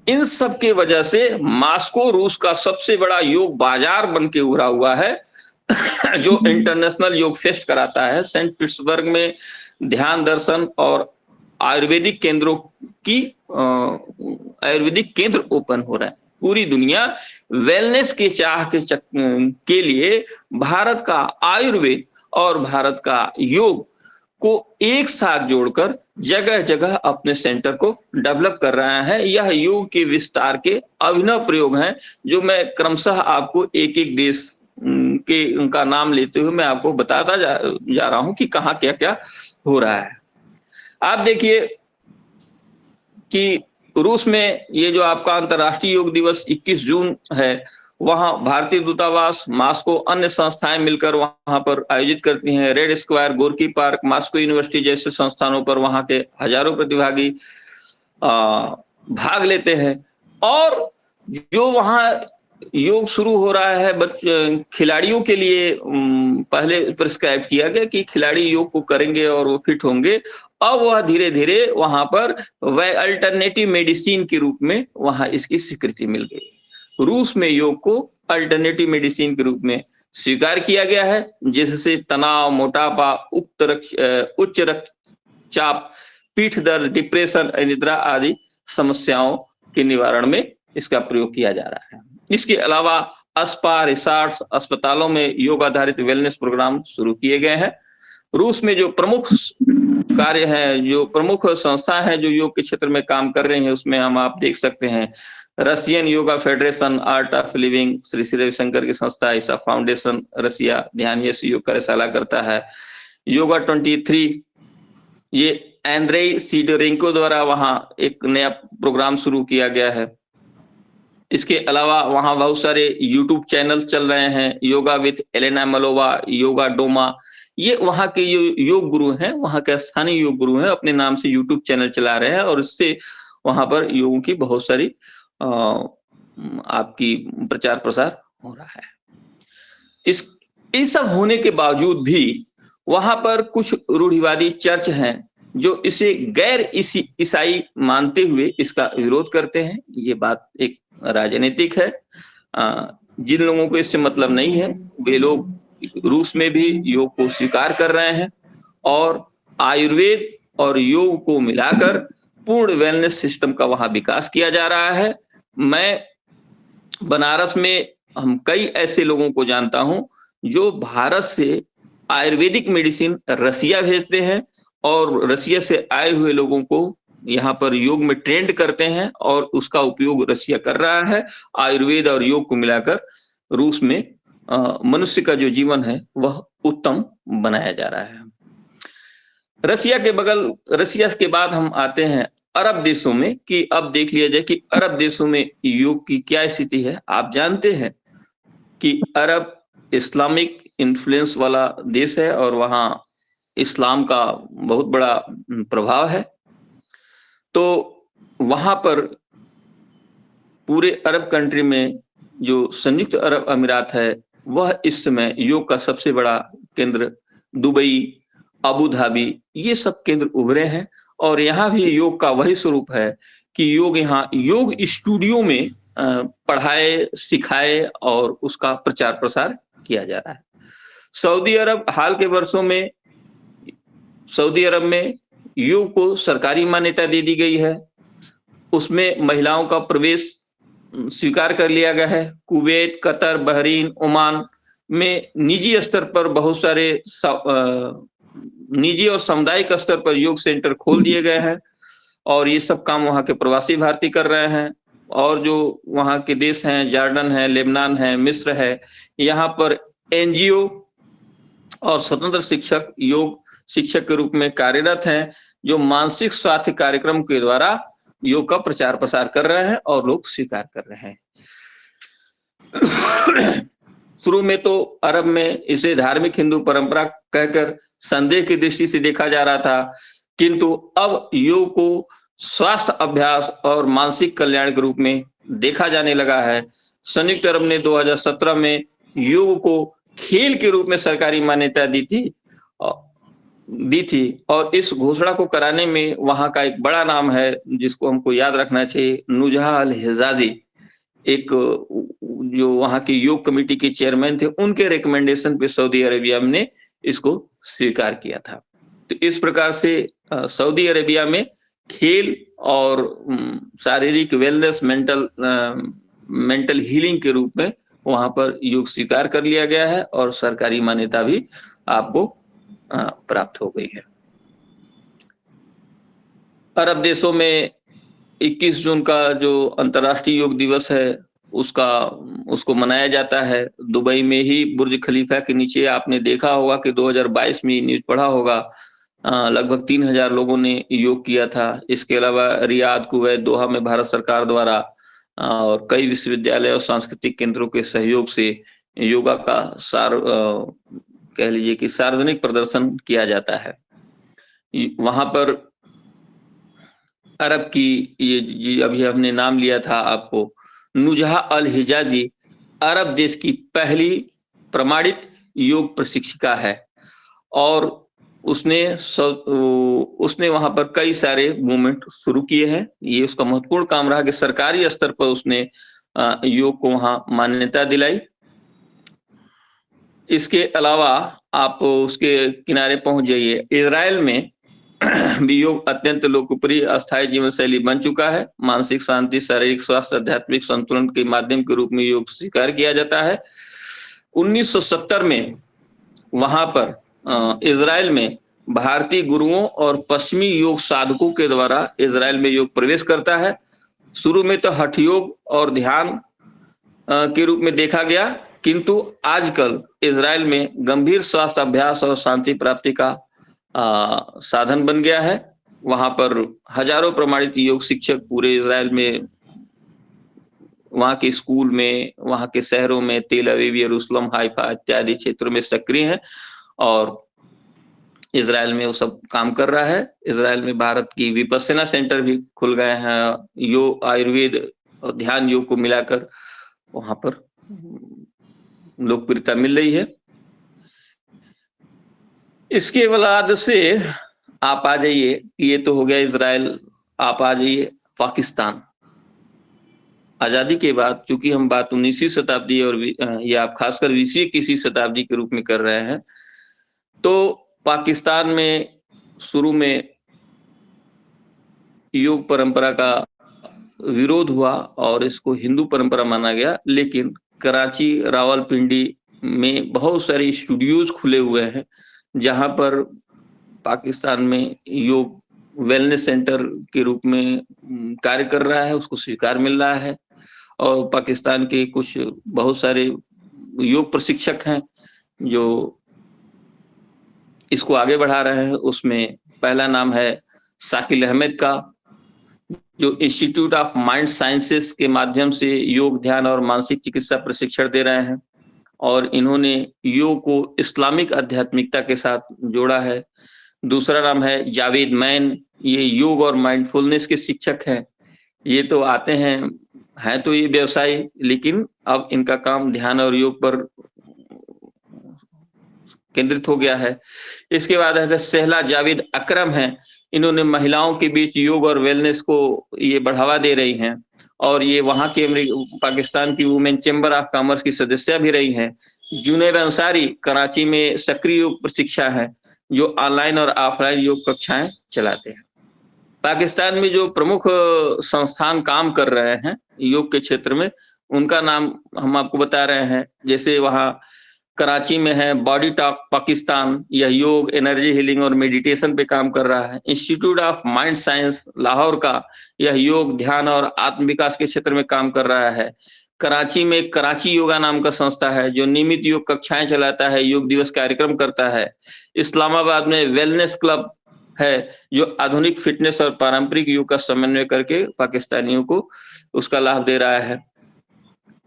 इन सब के वजह से मॉस्को रूस का सबसे बड़ा योग बाजार बन के उभरा हुआ है, जो इंटरनेशनल योग फेस्ट कराता है। सेंट पीटर्सबर्ग में ध्यान, दर्शन और आयुर्वेदिक केंद्रों की आयुर्वेदिक केंद्र ओपन हो रहे हैं। पूरी दुनिया वेलनेस के चाह के लिए भारत का आयुर्वेद और भारत का योग को एक साथ जोड़कर जगह जगह अपने सेंटर को डेवलप कर रहा है। यह योग के विस्तार के अभिनव प्रयोग हैं, जो मैं क्रमशः आपको एक एक देश के उनका नाम लेते हुए मैं आपको बताता जा रहा हूं कि कहाँ क्या क्या हो रहा है। आप देखिए कि रूस में ये जो आपका अंतर्राष्ट्रीय योग दिवस 21 जून है, वहां भारतीय दूतावास, मॉस्को, अन्य संस्थाएं मिलकर वहां पर आयोजित करती हैं। Red square, Gorky park, Moscow university जैसे संस्थानों पर वहां के हजारों प्रतिभागी भाग लेते हैं। और जो वहां योग शुरू हो रहा है खिलाड़ियों के लिए पहले प्रिस्क्राइब किया गया कि खिलाड़ी योग को करेंगे और वो फिट होंगे। अब वह धीरे धीरे वहां पर वह अल्टरनेटिव मेडिसिन के रूप में वहां इसकी स्वीकृति मिल गई। रूस में योग को अल्टरनेटिव मेडिसिन के रूप में स्वीकार किया गया है, जिससे तनाव, मोटापा, उच्च रक्तचाप, पीठ दर्द, डिप्रेशन, अनिद्रा आदि समस्याओं के निवारण में इसका प्रयोग किया जा रहा है। इसके अलावा अस्पा, रिसॉर्ट्स, अस्पतालों में योग आधारित वेलनेस प्रोग्राम शुरू किए गए हैं। रूस में जो प्रमुख कार्य हैं, जो प्रमुख संस्था है जो योग के क्षेत्र में काम कर रहे हैं, उसमें हम आप देख सकते हैं Russian yoga federation, art of living, Shri Shri Ravishankar की संस्था, ईसा फाउंडेशन रसिया ध्यान योग कार्यशाला करता है। योगा 23 ये एंड्रेई सीडोरेंको द्वारा वहां एक नया प्रोग्राम शुरू किया गया है। इसके अलावा वहां बहुत सारे यूट्यूब चैनल चल रहे हैं, yoga with Elena Malova, yoga Doma. ये वहां के योग गुरु हैं, वहां के स्थानीय योग गुरु हैं, अपने नाम से यूट्यूब चैनल चला रहे हैं और इससे वहां पर योगों की बहुत सारी आपकी प्रचार प्रसार हो रहा है। इस सब होने के बावजूद भी वहां पर कुछ रूढ़िवादी चर्च हैं जो इसे गैर ईसाई मानते हुए इसका विरोध करते हैं। ये बात एक राजनीतिक है। जिन लोगों को इससे मतलब नहीं है वे लोग रूस में भी योग को स्वीकार कर रहे हैं और आयुर्वेद और योग को मिलाकर पूर्ण वेलनेस सिस्टम का वहां विकास किया जा रहा है। मैं बनारस में हम कई ऐसे लोगों को जानता हूं जो भारत से आयुर्वेदिक मेडिसिन रसिया भेजते हैं और रसिया से आए हुए लोगों को यहाँ पर योग में ट्रेंड करते हैं और उसका उपयोग रसिया कर रहा है। आयुर्वेद और योग को मिलाकर रूस में मनुष्य का जो जीवन है वह उत्तम बनाया जा रहा है। रसिया के बाद हम आते हैं अरब देशों में कि अब देख लिया जाए कि अरब देशों में योग की क्या स्थिति है। आप जानते हैं कि अरब इस्लामिक इन्फ्लुएंस वाला देश है और वहां इस्लाम का बहुत बड़ा प्रभाव है। तो वहां पर पूरे अरब कंट्री में जो संयुक्त अरब अमीरात है वह इस समय योग का सबसे बड़ा केंद्र, दुबई, अबू धाबी, ये सब केंद्र उभरे हैं और यहाँ भी योग का वही स्वरूप है कि योग यहाँ योग स्टूडियो में पढ़ाए, सिखाए और उसका प्रचार प्रसार किया जा रहा है। सऊदी अरब हाल के वर्षों में सऊदी अरब में योग को सरकारी मान्यता दे दी गई है। उसमें महिलाओं का प्रवेश स्वीकार कर लिया गया है। कुवैत, कतर, बहरीन, ओमान में निजी स्तर पर बहुत सारे निजी और सामुदायिक स्तर पर योग सेंटर खोल दिए गए हैं और ये सब काम वहां के प्रवासी भारतीय कर रहे हैं। और जो वहाँ के देश हैं, जॉर्डन है, लेबनान है, मिस्र है, यहाँ पर एनजीओ और स्वतंत्र शिक्षक योग शिक्षक के रूप में कार्यरत हैं, जो मानसिक स्वास्थ्य कार्यक्रम के द्वारा योग का प्रचार प्रसार कर रहे हैं और लोग स्वीकार कर रहे हैं। शुरू में तो अरब में इसे धार्मिक हिंदू परंपरा कहकर संदेह की दृष्टि से देखा जा रहा था, किंतु अब योग को स्वास्थ्य अभ्यास और मानसिक कल्याण के रूप में देखा जाने लगा है। संयुक्त अरब ने 2017 में योग को खेल के रूप में सरकारी मान्यता दी थी और इस घोषणा को कराने में वहां का एक बड़ा नाम है जिसको हमको याद रखना चाहिए, नुजहा अल हिजाजी, एक जो वहां की योग कमेटी के चेयरमैन थे, उनके रिकमेंडेशन पे सऊदी अरेबिया ने इसको स्वीकार किया था। तो इस प्रकार से सऊदी अरेबिया में खेल और शारीरिक वेलनेस, मेंटल हीलिंग के रूप में वहां पर योग स्वीकार कर लिया गया है और सरकारी मान्यता भी आपको प्राप्त हो गई है। अरब देशों में 21 जून का जो अंतर्राष्ट्रीय योग दिवस है उसको मनाया जाता है। दुबई में ही बुर्ज खलीफा के नीचे आपने देखा होगा कि 2022 में न्यूज पढ़ा होगा, लगभग 3000 लोगों ने योग किया था। इसके अलावा रियाद, कुवैत, दोहा में भारत सरकार द्वारा और कई विश्वविद्यालय और सांस्कृतिक केंद्रों के सहयोग से योगा का कह लीजिए कि सार्वजनिक प्रदर्शन किया जाता है। वहां पर अरब की ये अभी हमने नाम लिया था आपको, नुजहा अल हिजाजी अरब देश की पहली प्रमाणित योग प्रशिक्षिका है और उसने वहां पर कई सारे मूवमेंट शुरू किए हैं। ये उसका महत्वपूर्ण काम रहा कि सरकारी स्तर पर उसने योग को वहां मान्यता दिलाई। इसके अलावा आप उसके किनारे पहुंच जाइए, इजराइल में भी योग अत्यंत लोकप्रिय अस्थायी जीवन शैली बन चुका है। मानसिक शांति, शारीरिक स्वास्थ्य, आध्यात्मिक संतुलन के माध्यम के रूप में योग स्वीकार किया जाता है। 1970 में वहां पर इजराइल में भारतीय गुरुओं और पश्चिमी योग साधकों के द्वारा इजराइल में योग प्रवेश करता है। शुरू में तो हठ योग और ध्यान के रूप में देखा गया, किंतु आजकल इजराइल में गंभीर स्वास्थ्य अभ्यास और शांति प्राप्ति का साधन बन गया है। वहां पर हजारों प्रमाणित योग शिक्षक पूरे इजराइल में, वहां के स्कूल में, वहां के शहरों में, तेल अवीव, यरूशलेम, हाइफा इत्यादि क्षेत्रों में सक्रिय हैं और इजराइल में वो सब काम कर रहा है। इजराइल में भारत की विपस्सना सेंटर भी खुल गए हैं। योग, आयुर्वेद और ध्यान योग को मिलाकर वहां पर लोकप्रियता मिल रही है। इसके बाद से आप आ जाइए, ये तो हो गया इजराइल, आप आ जाइए पाकिस्तान। आजादी के बाद, चूंकि हम बात 19वीं शताब्दी और या आप खासकर 20वीं शताब्दी के रूप में कर रहे हैं, तो पाकिस्तान में शुरू में योग परंपरा का विरोध हुआ और इसको हिंदू परंपरा माना गया। लेकिन कराची, रावलपिंडी में बहुत सारे स्टूडियोज खुले हुए हैं जहां पर पाकिस्तान में योग वेलनेस सेंटर के रूप में कार्य कर रहा है, उसको स्वीकार मिल रहा है। और पाकिस्तान के कुछ बहुत सारे योग प्रशिक्षक हैं जो इसको आगे बढ़ा रहे हैं। उसमें पहला नाम है शाकिल अहमद का, जो इंस्टीट्यूट ऑफ माइंड साइंसेस के माध्यम से योग, ध्यान और मानसिक चिकित्सा प्रशिक्षण दे रहे हैं और इन्होंने योग को इस्लामिक आध्यात्मिकता के साथ जोड़ा है। दूसरा नाम है जावेद मैन, ये योग और माइंडफुलनेस के शिक्षक हैं। ये तो आते हैं तो ये व्यवसायी, लेकिन अब इनका काम ध्यान और योग पर केंद्रित हो गया है। इसके बाद है सहला जावेद अकरम हैं, इन्होंने महिलाओं के बीच योग और वेलनेस को ये बढ़ावा दे रही हैं और ये वहां के पाकिस्तान की वुमेन चैम्बर ऑफ कॉमर्स की सदस्य भी रही हैं। जुनैब अंसारी कराची में सक्रिय योग प्रशिक्षक हैं जो ऑनलाइन और ऑफलाइन योग कक्षाएं चलाते हैं। पाकिस्तान में जो प्रमुख संस्थान काम कर रहे हैं योग के क्षेत्र में, उनका नाम हम आपको बता रहे हैं। जैसे वहाँ कराची में है बॉडी टॉक पाकिस्तान, यह योग, एनर्जी हीलिंग और मेडिटेशन पे काम कर रहा है। Institute of mind science Lahore का, यह योग, ध्यान और आत्म विकास के क्षेत्र में काम कर रहा है। कराची में कराची योगा नाम का संस्था है जो नियमित योग कक्षाएं चलाता है, योग दिवस कार्यक्रम करता है। इस्लामाबाद में वेलनेस क्लब है जो आधुनिक फिटनेस और पारंपरिक योग का समन्वय करके पाकिस्तानियों को उसका लाभ दे रहा है।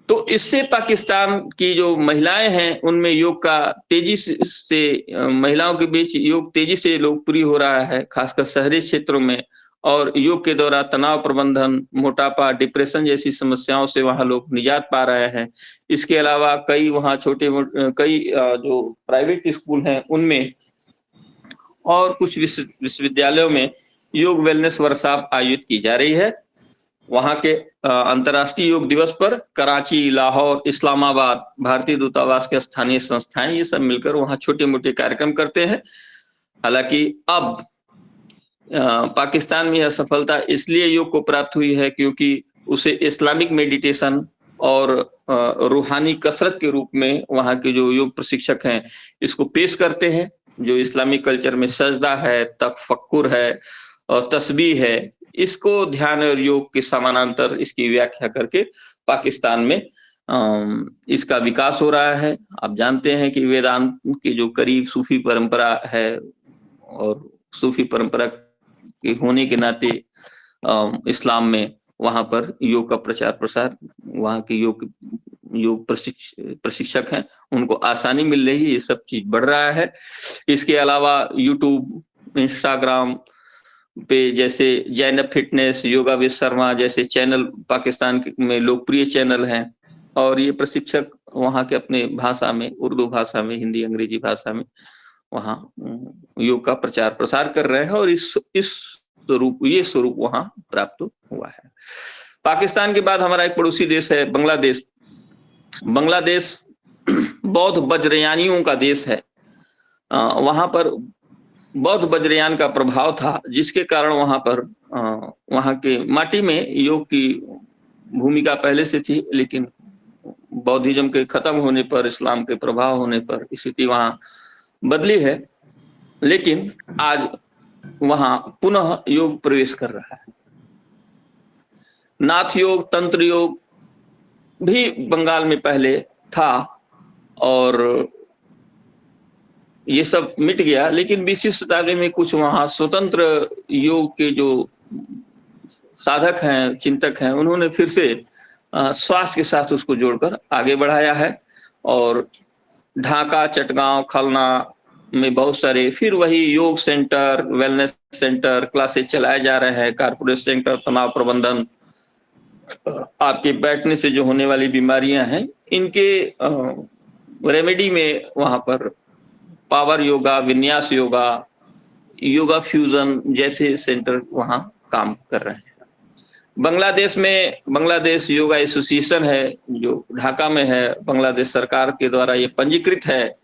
तो इससे पाकिस्तान की जो महिलाएं हैं उनमें योग का तेजी से महिलाओं के बीच योग तेजी से लोकप्रिय हो रहा है, खासकर शहरी क्षेत्रों में। और योग के द्वारा तनाव प्रबंधन, मोटापा, डिप्रेशन जैसी समस्याओं से वहां लोग निजात पा रहे हैं। इसके अलावा कई वहां कई जो प्राइवेट स्कूल हैं उनमें और कुछ विश्वविद्यालयों में योग वेलनेस वर्कशॉप आयोजित की जा रही है। वहां के अंतर्राष्ट्रीय योग दिवस पर कराची, लाहौर, इस्लामाबाद, भारतीय दूतावास के स्थानीय संस्थाएं ये सब मिलकर वहां छोटे मोटे कार्यक्रम करते हैं। हालांकि अब पाकिस्तान में यह सफलता इसलिए योग को प्राप्त हुई है क्योंकि उसे इस्लामिक मेडिटेशन और रूहानी कसरत के रूप में वहां के जो योग प्रशिक्षक हैं इसको पेश करते हैं। जो इस्लामिक कल्चर में सजदा है, तफक्कुर है और तस्बीह है, इसको ध्यान और योग के समानांतर इसकी व्याख्या करके पाकिस्तान में इसका विकास हो रहा है। आप जानते हैं कि वेदांत के जो करीब सूफी परंपरा है और सूफी परंपरा के होने के नाते इस्लाम में वहां पर योग का प्रचार प्रसार, वहां के योग प्रशिक्षक हैं उनको आसानी मिल रही है, ये सब चीज बढ़ रहा है। इसके अलावा यूट्यूब, इंस्टाग्राम पे जैसे Zainab fitness, yoga with Sharma जैसे चैनल पाकिस्तान में लोकप्रिय चैनल हैं और ये प्रशिक्षक वहाँ के अपने भाषा में, उर्दू भाषा में, हिंदी, अंग्रेजी भाषा में वहाँ योग का प्रचार प्रसार कर रहे हैं और ये स्वरूप वहाँ प्राप्त हुआ है। पाकिस्तान के बाद हमारा एक पड़ोसी देश है बांग्लादेश। बांग्लादेश बौद्ध वज्रयानियों का देश है। वहां पर बौद्ध वज्रयान का प्रभाव था जिसके कारण वहां पर वहां के माटी में योग की भूमिका पहले से थी, लेकिन बौद्धिज्म के खत्म होने पर, इस्लाम के प्रभाव होने पर स्थिति वहां बदली है। लेकिन आज वहां पुनः योग प्रवेश कर रहा है। नाथ योग, तंत्र योग भी बंगाल में पहले था और ये सब मिट गया, लेकिन 20वीं शताब्दी में कुछ वहां स्वतंत्र योग के जो साधक हैं, चिंतक हैं, उन्होंने फिर से स्वास्थ्य के साथ उसको जोड़कर आगे बढ़ाया है। और ढाका, चटगांव, खलना में बहुत सारे फिर वही योग सेंटर, वेलनेस सेंटर, क्लासेस चलाए जा रहे हैं। कारपोरेट सेंटर, तनाव प्रबंधन, आपके बैठने से जो होने वाली बीमारियां हैं इनके रेमेडी में वहां पर पावर योगा, विन्यास योगा, योगा फ्यूजन जैसे सेंटर वहां काम कर रहे हैं। बांग्लादेश में बांग्लादेश योगा एसोसिएशन है जो ढाका में है, बांग्लादेश सरकार के द्वारा ये पंजीकृत है,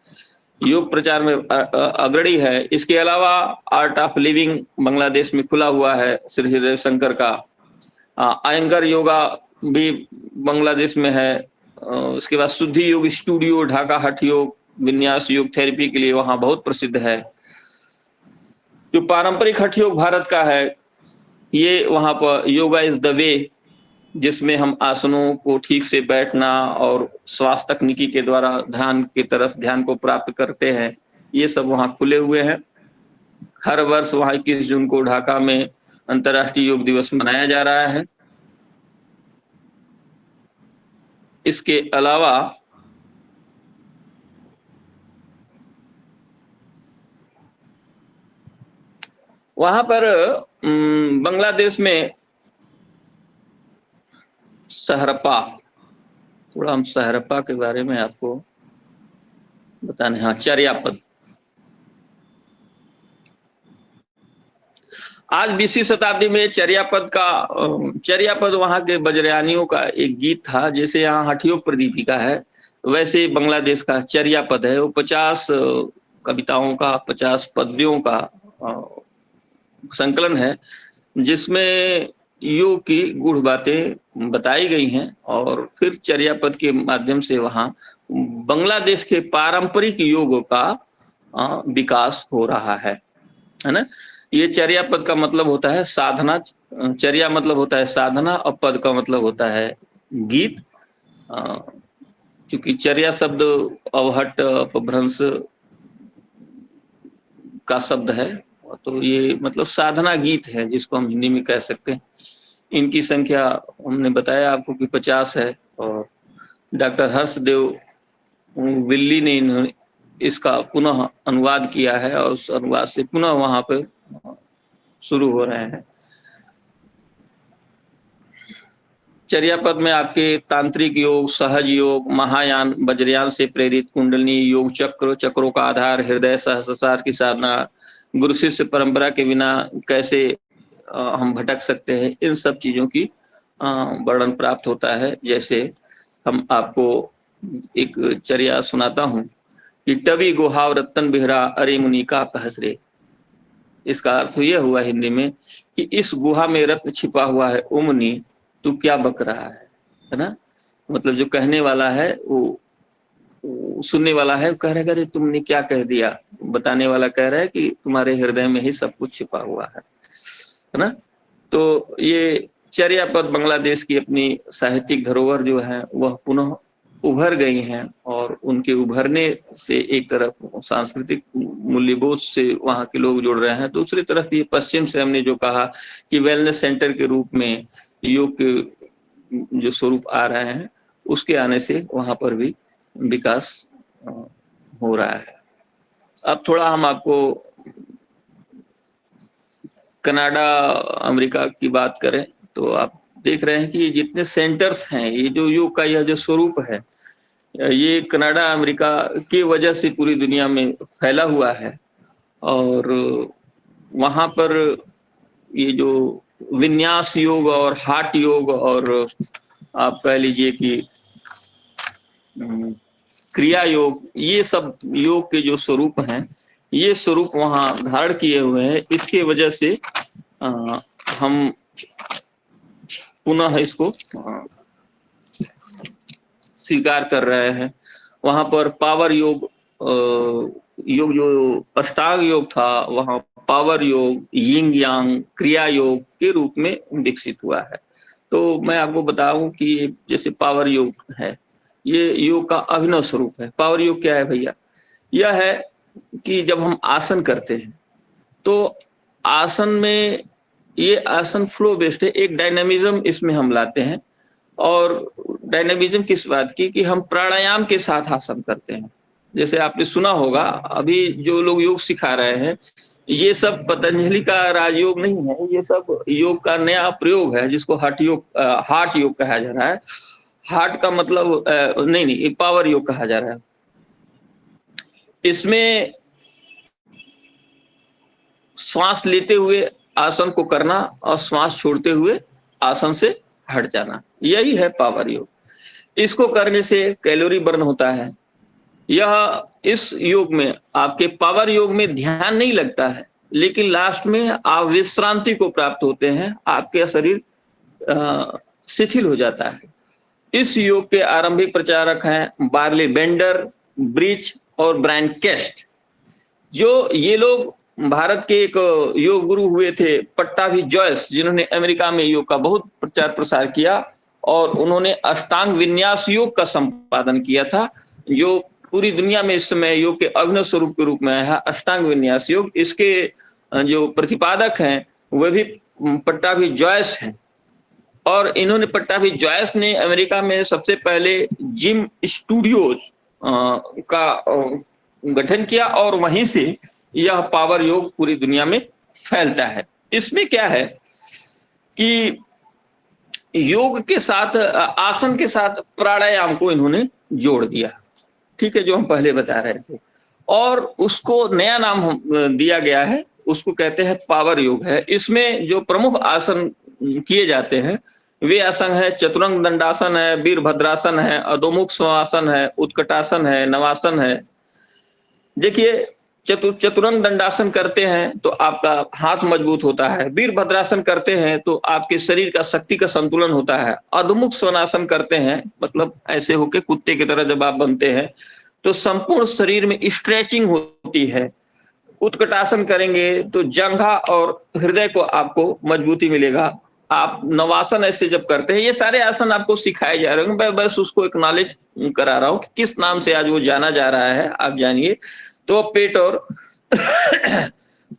योग प्रचार में अग्रणी है। इसके अलावा आर्ट ऑफ लिविंग बांग्लादेश में खुला हुआ है श्री रविशंकर का। आयंगर योगा भी बांग्लादेश में है। उसके बाद शुद्धि योग स्टूडियो ढाका, हठ योग, विन्यास योग थेरेपी के लिए वहां बहुत प्रसिद्ध है। जो पारंपरिक हठ योग भारत का है, ये वहां पर योगा इज द वे, जिसमें हम आसनों को ठीक से बैठना और श्वास तकनीकी के द्वारा ध्यान की तरफ ध्यान को प्राप्त करते हैं, ये सब वहां खुले हुए हैं। हर वर्ष वहां 21 जून को ढाका में अंतर्राष्ट्रीय योग दिवस मनाया जा रहा है। इसके अलावा वहां पर बांग्लादेश में सहरपा, थोड़ा हम सहरपा के बारे में आपको बताने, हाँ, चर्यापद। आज 20वीं शताब्दी में चर्यापद वहां के वज्रयानियों का एक गीत था। जैसे यहाँ हठयोग प्रदीपिका है, वैसे बांग्लादेश का चर्यापद है। वो 50 कविताओं का, 50 पद्यों का संकलन है जिसमें योग की गूढ़ बातें बताई गई हैं और फिर चर्यापद के माध्यम से वहां बांग्लादेश के पारंपरिक योग का विकास हो रहा है ना। ये चर्या पद का मतलब होता है साधना, चर्या मतलब होता है साधना और पद का मतलब होता है गीत। क्योंकि चर्या शब्द अवहट अपभ्रंश का शब्द है, तो ये मतलब साधना गीत है जिसको हम हिंदी में कह सकते हैं। इनकी संख्या हमने बताया आपको कि 50 है, और डॉक्टर हर्षदेव विल्ली ने इन्होंने इसका पुनः अनुवाद किया है, और उस अनुवाद से पुनः वहां पे शुरू हो रहे हैं। चर्या पद में आपके तांत्रिक योग, सहज योग, महायान, वज्रयान से प्रेरित कुंडलिनी योग, चक्र, चक्रों का आधार, हृदय, सहस्रार की साधना, गुरु शिष्य परंपरा के बिना कैसे हम भटक सकते हैं, इन सब चीजों की वर्णन प्राप्त होता है। जैसे हम आपको एक चर्या सुनाता हूँ कि टबी गुहाव रतन बिहरा अरे मुनि का कहसरे। इसका अर्थ यह हुआ हिंदी में कि इस गुहा में रत्न छिपा हुआ है, ओ मुनि तू क्या बक रहा है ना। मतलब जो कहने वाला है वो सुनने वाला है, कह रहा है तुमने क्या कह दिया, बताने वाला कह रहा है कि तुम्हारे हृदय में ही सब कुछ छिपा हुआ है ना। तो ये चर्या पद बांग्लादेश की अपनी साहित्यिक धरोहर जो है वह पुनः उभर गई हैं, और उनके उभरने से एक तरफ सांस्कृतिक मूल्यबोध से वहाँ के लोग जुड़ रहे हैं, दूसरी तरफ ये पश्चिम से हमने जो कहा कि वेलनेस सेंटर के रूप में योग के जो स्वरूप आ रहे हैं, उसके आने से वहाँ पर भी विकास हो रहा है। अब थोड़ा हम आपको कनाडा अमेरिका की बात करें तो आप देख रहे हैं कि ये जितने सेंटर्स हैं, ये जो योग का यह जो स्वरूप है, ये कनाडा अमेरिका की वजह से पूरी दुनिया में फैला हुआ है। और वहाँ पर ये जो विन्यास योग और हार्ट योग और आप कह लीजिए कि क्रिया योग, ये सब योग के जो स्वरूप हैं, ये स्वरूप वहाँ धारण किए हुए हैं। इसके वजह से हम पुनः इसको स्वीकार कर रहे हैं। वहां पर पावर योग, योग जो अष्टांग योग था, वहां पावर योग, यिंग यांग, क्रिया योग के रूप में विकसित हुआ है। तो मैं आपको बताऊं कि जैसे पावर योग है, ये योग का अभिनव स्वरूप है। पावर योग क्या है भैया? यह है कि जब हम आसन करते हैं तो आसन में, ये आसन फ्लो बेस्ड है, एक डायनामिज्म इसमें हम लाते हैं। और डायनामिज्म किस बात की कि हम प्राणायाम के साथ आसन करते हैं। जैसे आपने सुना होगा, अभी जो लोग योग सिखा रहे हैं, ये सब पतंजलि का राजयोग नहीं है, ये सब योग का नया प्रयोग है जिसको हार्ट योग कहा जा रहा है। हार्ट का मतलब नहीं, पावर योग कहा जा रहा है। इसमें श्वास लेते हुए आसन को करना और श्वास छोड़ते हुए आसन से हट जाना, यही है पावर योग। इसको करने से कैलोरी बर्न होता है। यह इस योग में, आपके पावर योग में ध्यान नहीं लगता है, लेकिन लास्ट में आप विश्रांति को प्राप्त होते हैं, आपके शरीर शिथिल हो जाता है। इस योग के आरंभिक प्रचारक हैं बार्ली बेंडर, ब्रिच और ब्रायन केस्ट। जो ये लोग भारत के एक योग गुरु हुए थे पट्टाभी जॉयस, जिन्होंने अमेरिका में योग का बहुत प्रचार प्रसार किया, और उन्होंने अष्टांग विन्यास योग का संपादन किया था, जो पूरी दुनिया में इस समय योग के अभिनव स्वरूप के रूप में है, अष्टांग विन्यास योग। इसके जो प्रतिपादक हैं वह भी पट्टाभी जॉयस हैं। और इन्होंने, पट्टाभी जॉयस ने अमेरिका में सबसे पहले जिम स्टूडियोज का गठन किया, और वहीं से यह पावर योग पूरी दुनिया में फैलता है। इसमें क्या है कि योग के साथ, आसन के साथ प्राणायाम को इन्होंने जोड़ दिया, ठीक है, जो हम पहले बता रहे थे, और उसको नया नाम दिया गया है, उसको कहते हैं पावर योग है। इसमें जो प्रमुख आसन किए जाते हैं वे आसन है चतुरंग दंडासन है, वीरभद्रासन है, अधोमुख स्वासन है, उत्कटासन है, नवासन है। देखिए चतुरंग दंडासन करते हैं तो आपका हाथ मजबूत होता है। वीरभद्रासन करते हैं तो आपके शरीर का शक्ति का संतुलन होता है। अधोमुख स्वनासन करते हैं, मतलब ऐसे होके कुत्ते की तरह जब आप बनते हैं तो संपूर्ण शरीर में स्ट्रेचिंग होती है। उत्कटासन करेंगे तो जंघा और हृदय को आपको मजबूती मिलेगा। आप नवासन ऐसे जब करते हैं, ये सारे आसन आपको सिखाए जा रहे हैं, मैं बस उसको एक्नॉलेज करा रहा हूँ कि किस नाम से आज वो जाना जा रहा है, आप जानिए। तो पेट और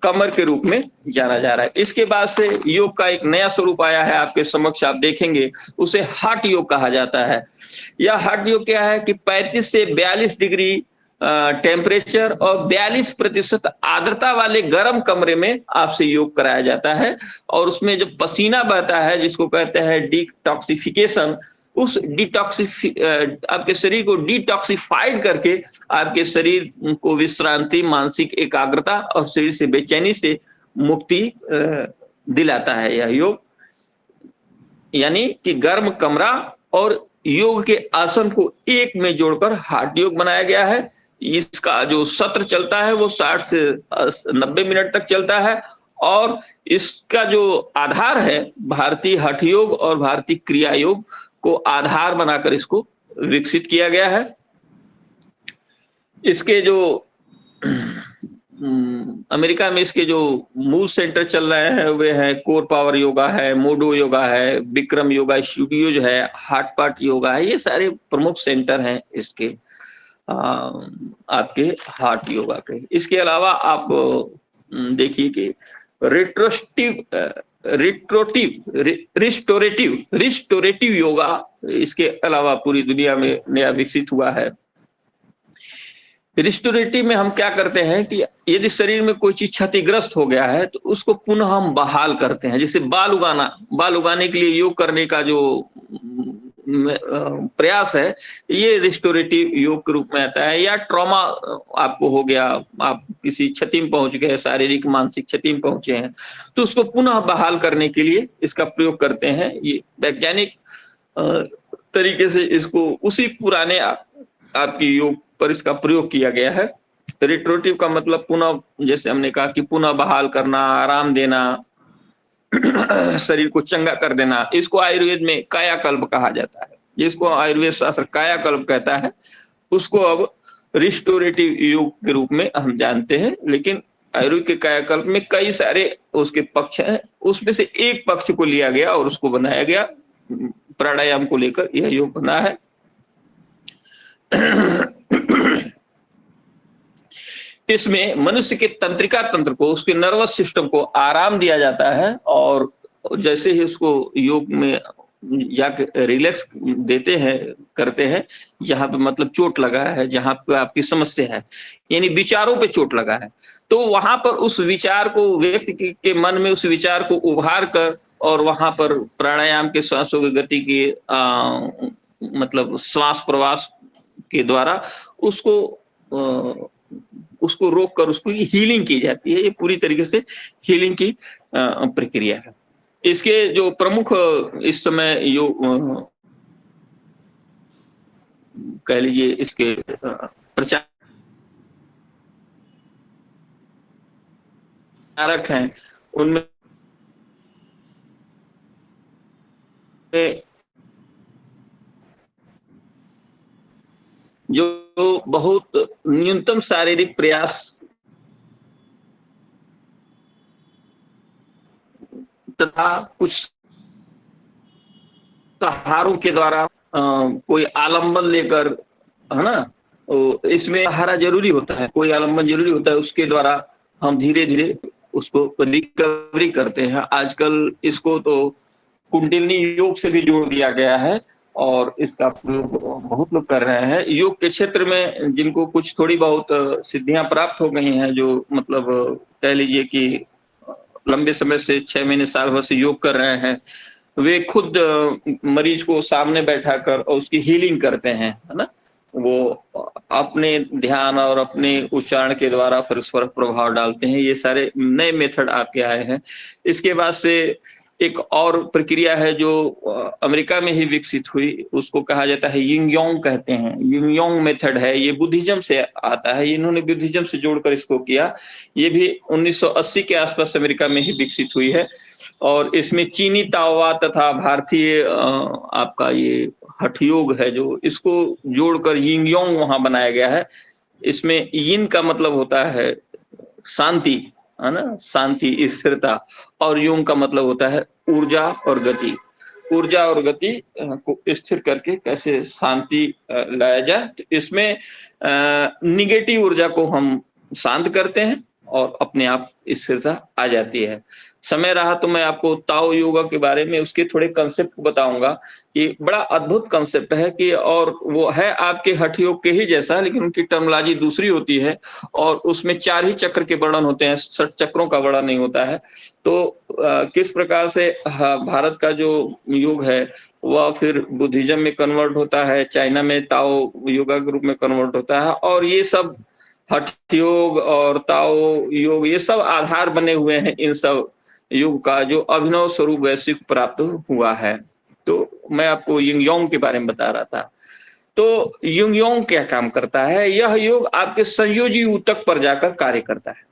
कमर के रूप में जाना जा रहा है। इसके बाद से योग का एक नया स्वरूप आया है आपके समक्ष, आप देखेंगे, उसे हठ योग कहा जाता है। यह हठ योग क्या है कि 35 से 42 डिग्री टेम्परेचर और 42% आर्द्रता वाले गर्म कमरे में आपसे योग कराया जाता है। और उसमें जब पसीना बहता है, जिसको कहते हैं डिटॉक्सिफिकेशन, उस आपके शरीर को डिटॉक्सिफाइड करके आपके शरीर को विश्रांति, मानसिक एकाग्रता और शरीर से बेचैनी से मुक्ति दिलाता है यह योग। यानी कि गर्म कमरा और योग के आसन को एक में जोड़कर हठ योग बनाया गया है। इसका जो सत्र चलता है वो 60 से 90 मिनट तक चलता है। और इसका जो आधार है, भारतीय हठ योग और भारतीय क्रिया योग को आधार बनाकर इसको विकसित किया गया है। इसके जो अमेरिका में इसके जो मूल सेंटर चल रहे हैं वे हैं कोर पावर योगा है, मोडो योगा है, विक्रम योगा स्टूडियो जो है, हार्ट पार्ट योगा है, ये सारे प्रमुख सेंटर हैं इसके आपके हार्ट योगा के। इसके अलावा आप देखिए कि रिस्टोरेटिव योगा इसके अलावा पूरी दुनिया में नया विकसित हुआ है। रिस्टोरेटिव में हम क्या करते हैं कि यदि शरीर में कोई चीज क्षतिग्रस्त हो गया है तो उसको पुनः हम बहाल करते हैं। जैसे बाल उगाने के लिए योग करने का जो प्रयास है, ये रिस्टोरेटिव योग के रूप में आता है। या ट्रॉमा आपको हो गया, आप किसी क्षति में पहुंच गए, शारीरिक मानसिक क्षति में पहुंचे हैं, तो उसको पुनः बहाल करने के लिए इसका प्रयोग करते हैं। ये वैज्ञानिक तरीके से इसको उसी पुराने आपकी योग पर इसका प्रयोग किया गया है। रिस्टोरेटिव का मतलब पुनः, जैसे हमने कहा कि पुनः बहाल करना, आराम देना, शरीर को चंगा कर देना। इसको आयुर्वेद में कायाकल्प कहा जाता है, जिसको आयुर्वेद शास्त्र कायाकल्प कहता है, उसको अब रिस्टोरेटिव योग के रूप में हम जानते हैं। लेकिन आयुर्वेद के कायाकल्प में कई सारे उसके पक्ष हैं, उसमें से एक पक्ष को लिया गया और उसको बनाया गया, प्राणायाम को लेकर यह योग बना है। इसमें मनुष्य के तंत्रिका तंत्र को, उसके नर्वस सिस्टम को आराम दिया जाता है। और जैसे ही उसको योग में जाके रिलैक्स देते हैं, करते हैं, जहां पे मतलब चोट लगा है, जहां पे आपकी समस्या है, यानी विचारों पे चोट लगा है, तो वहां पर उस विचार को, व्यक्ति के मन में उस विचार को उभार कर और वहां पर प्राणायाम के श्वासों की गति के मतलब श्वास प्रवास के द्वारा उसको रोक कर उसको हीलिंग की जाती है। ये पूरी तरीके से हीलिंग की प्रक्रिया है। इसके जो प्रमुख इस समय कह लीजिए इसके प्रचारक हैं, उनमें जो बहुत न्यूनतम शारीरिक प्रयास तथा कुछ सहारों के द्वारा कोई आलम्बन लेकर, है ना, तो इसमें सहारा जरूरी होता है, कोई आलम्बन जरूरी होता है, उसके द्वारा हम धीरे धीरे उसको रिकवरी करते हैं। आजकल इसको तो कुंडलिनी योग से भी जोड़ दिया गया है और इसका प्रयोग बहुत लोग कर रहे हैं। योग के क्षेत्र में जिनको कुछ थोड़ी बहुत सिद्धियां प्राप्त हो गई हैं, जो मतलब कह लीजिए कि लंबे समय से 6 महीने साल भर से योग कर रहे हैं, वे खुद मरीज को सामने बैठाकर और उसकी हीलिंग करते हैं, है ना। वो अपने ध्यान और अपने उच्चारण के द्वारा फिर उस पर प्रभाव डालते हैं। ये सारे नए मेथड आपके आए हैं। इसके बाद से एक और प्रक्रिया है जो अमेरिका में ही विकसित हुई, उसको कहा जाता है यिंग योंग कहते हैं। यिंग योंग मेथड है, ये बुद्धिज्म से आता है, इन्होंने बुद्धिज्म से जोड़कर इसको किया। ये भी 1980 के आसपास अमेरिका में ही विकसित हुई है और इसमें चीनी ताओवा तथा भारतीय आपका ये हठ योग है जो, इसको जोड़कर यिंग योंग वहां बनाया गया है। इसमें यिन का मतलब होता है शांति, है ना, शांति स्थिरता, और योंग का मतलब होता है ऊर्जा और गति। ऊर्जा और गति को स्थिर करके कैसे शांति लाया जाए, तो इसमें निगेटिव ऊर्जा को हम शांत करते हैं और अपने आप स्थिरता आ जाती है। समय रहा तो मैं आपको ताओ योगा के बारे में उसके थोड़े कंसेप्ट बताऊंगा कि बड़ा अद्भुत कंसेप्ट है कि, और वो है आपके हठ योग के ही जैसा, लेकिन उनकी टर्मोलॉजी दूसरी होती है और उसमें 4 ही चक्र के वर्णन होते हैं, 60 चक्रों का वर्णन नहीं होता है। तो किस प्रकार से भारत का जो योग है वह फिर बुद्धिज्म में कन्वर्ट होता है, चाइना में ताओ योगा के रूप में कन्वर्ट होता है, और ये सब हठ योग और ताओ योग ये सब आधार बने हुए हैं इन सब युग का जो अभिनव स्वरूप वैश्विक प्राप्त हुआ है। तो मैं आपको यिंग योंग के बारे में बता रहा था। तो यिंग योंग क्या काम करता है? यह योग आपके संयोजी ऊतक पर जाकर कार्य करता है।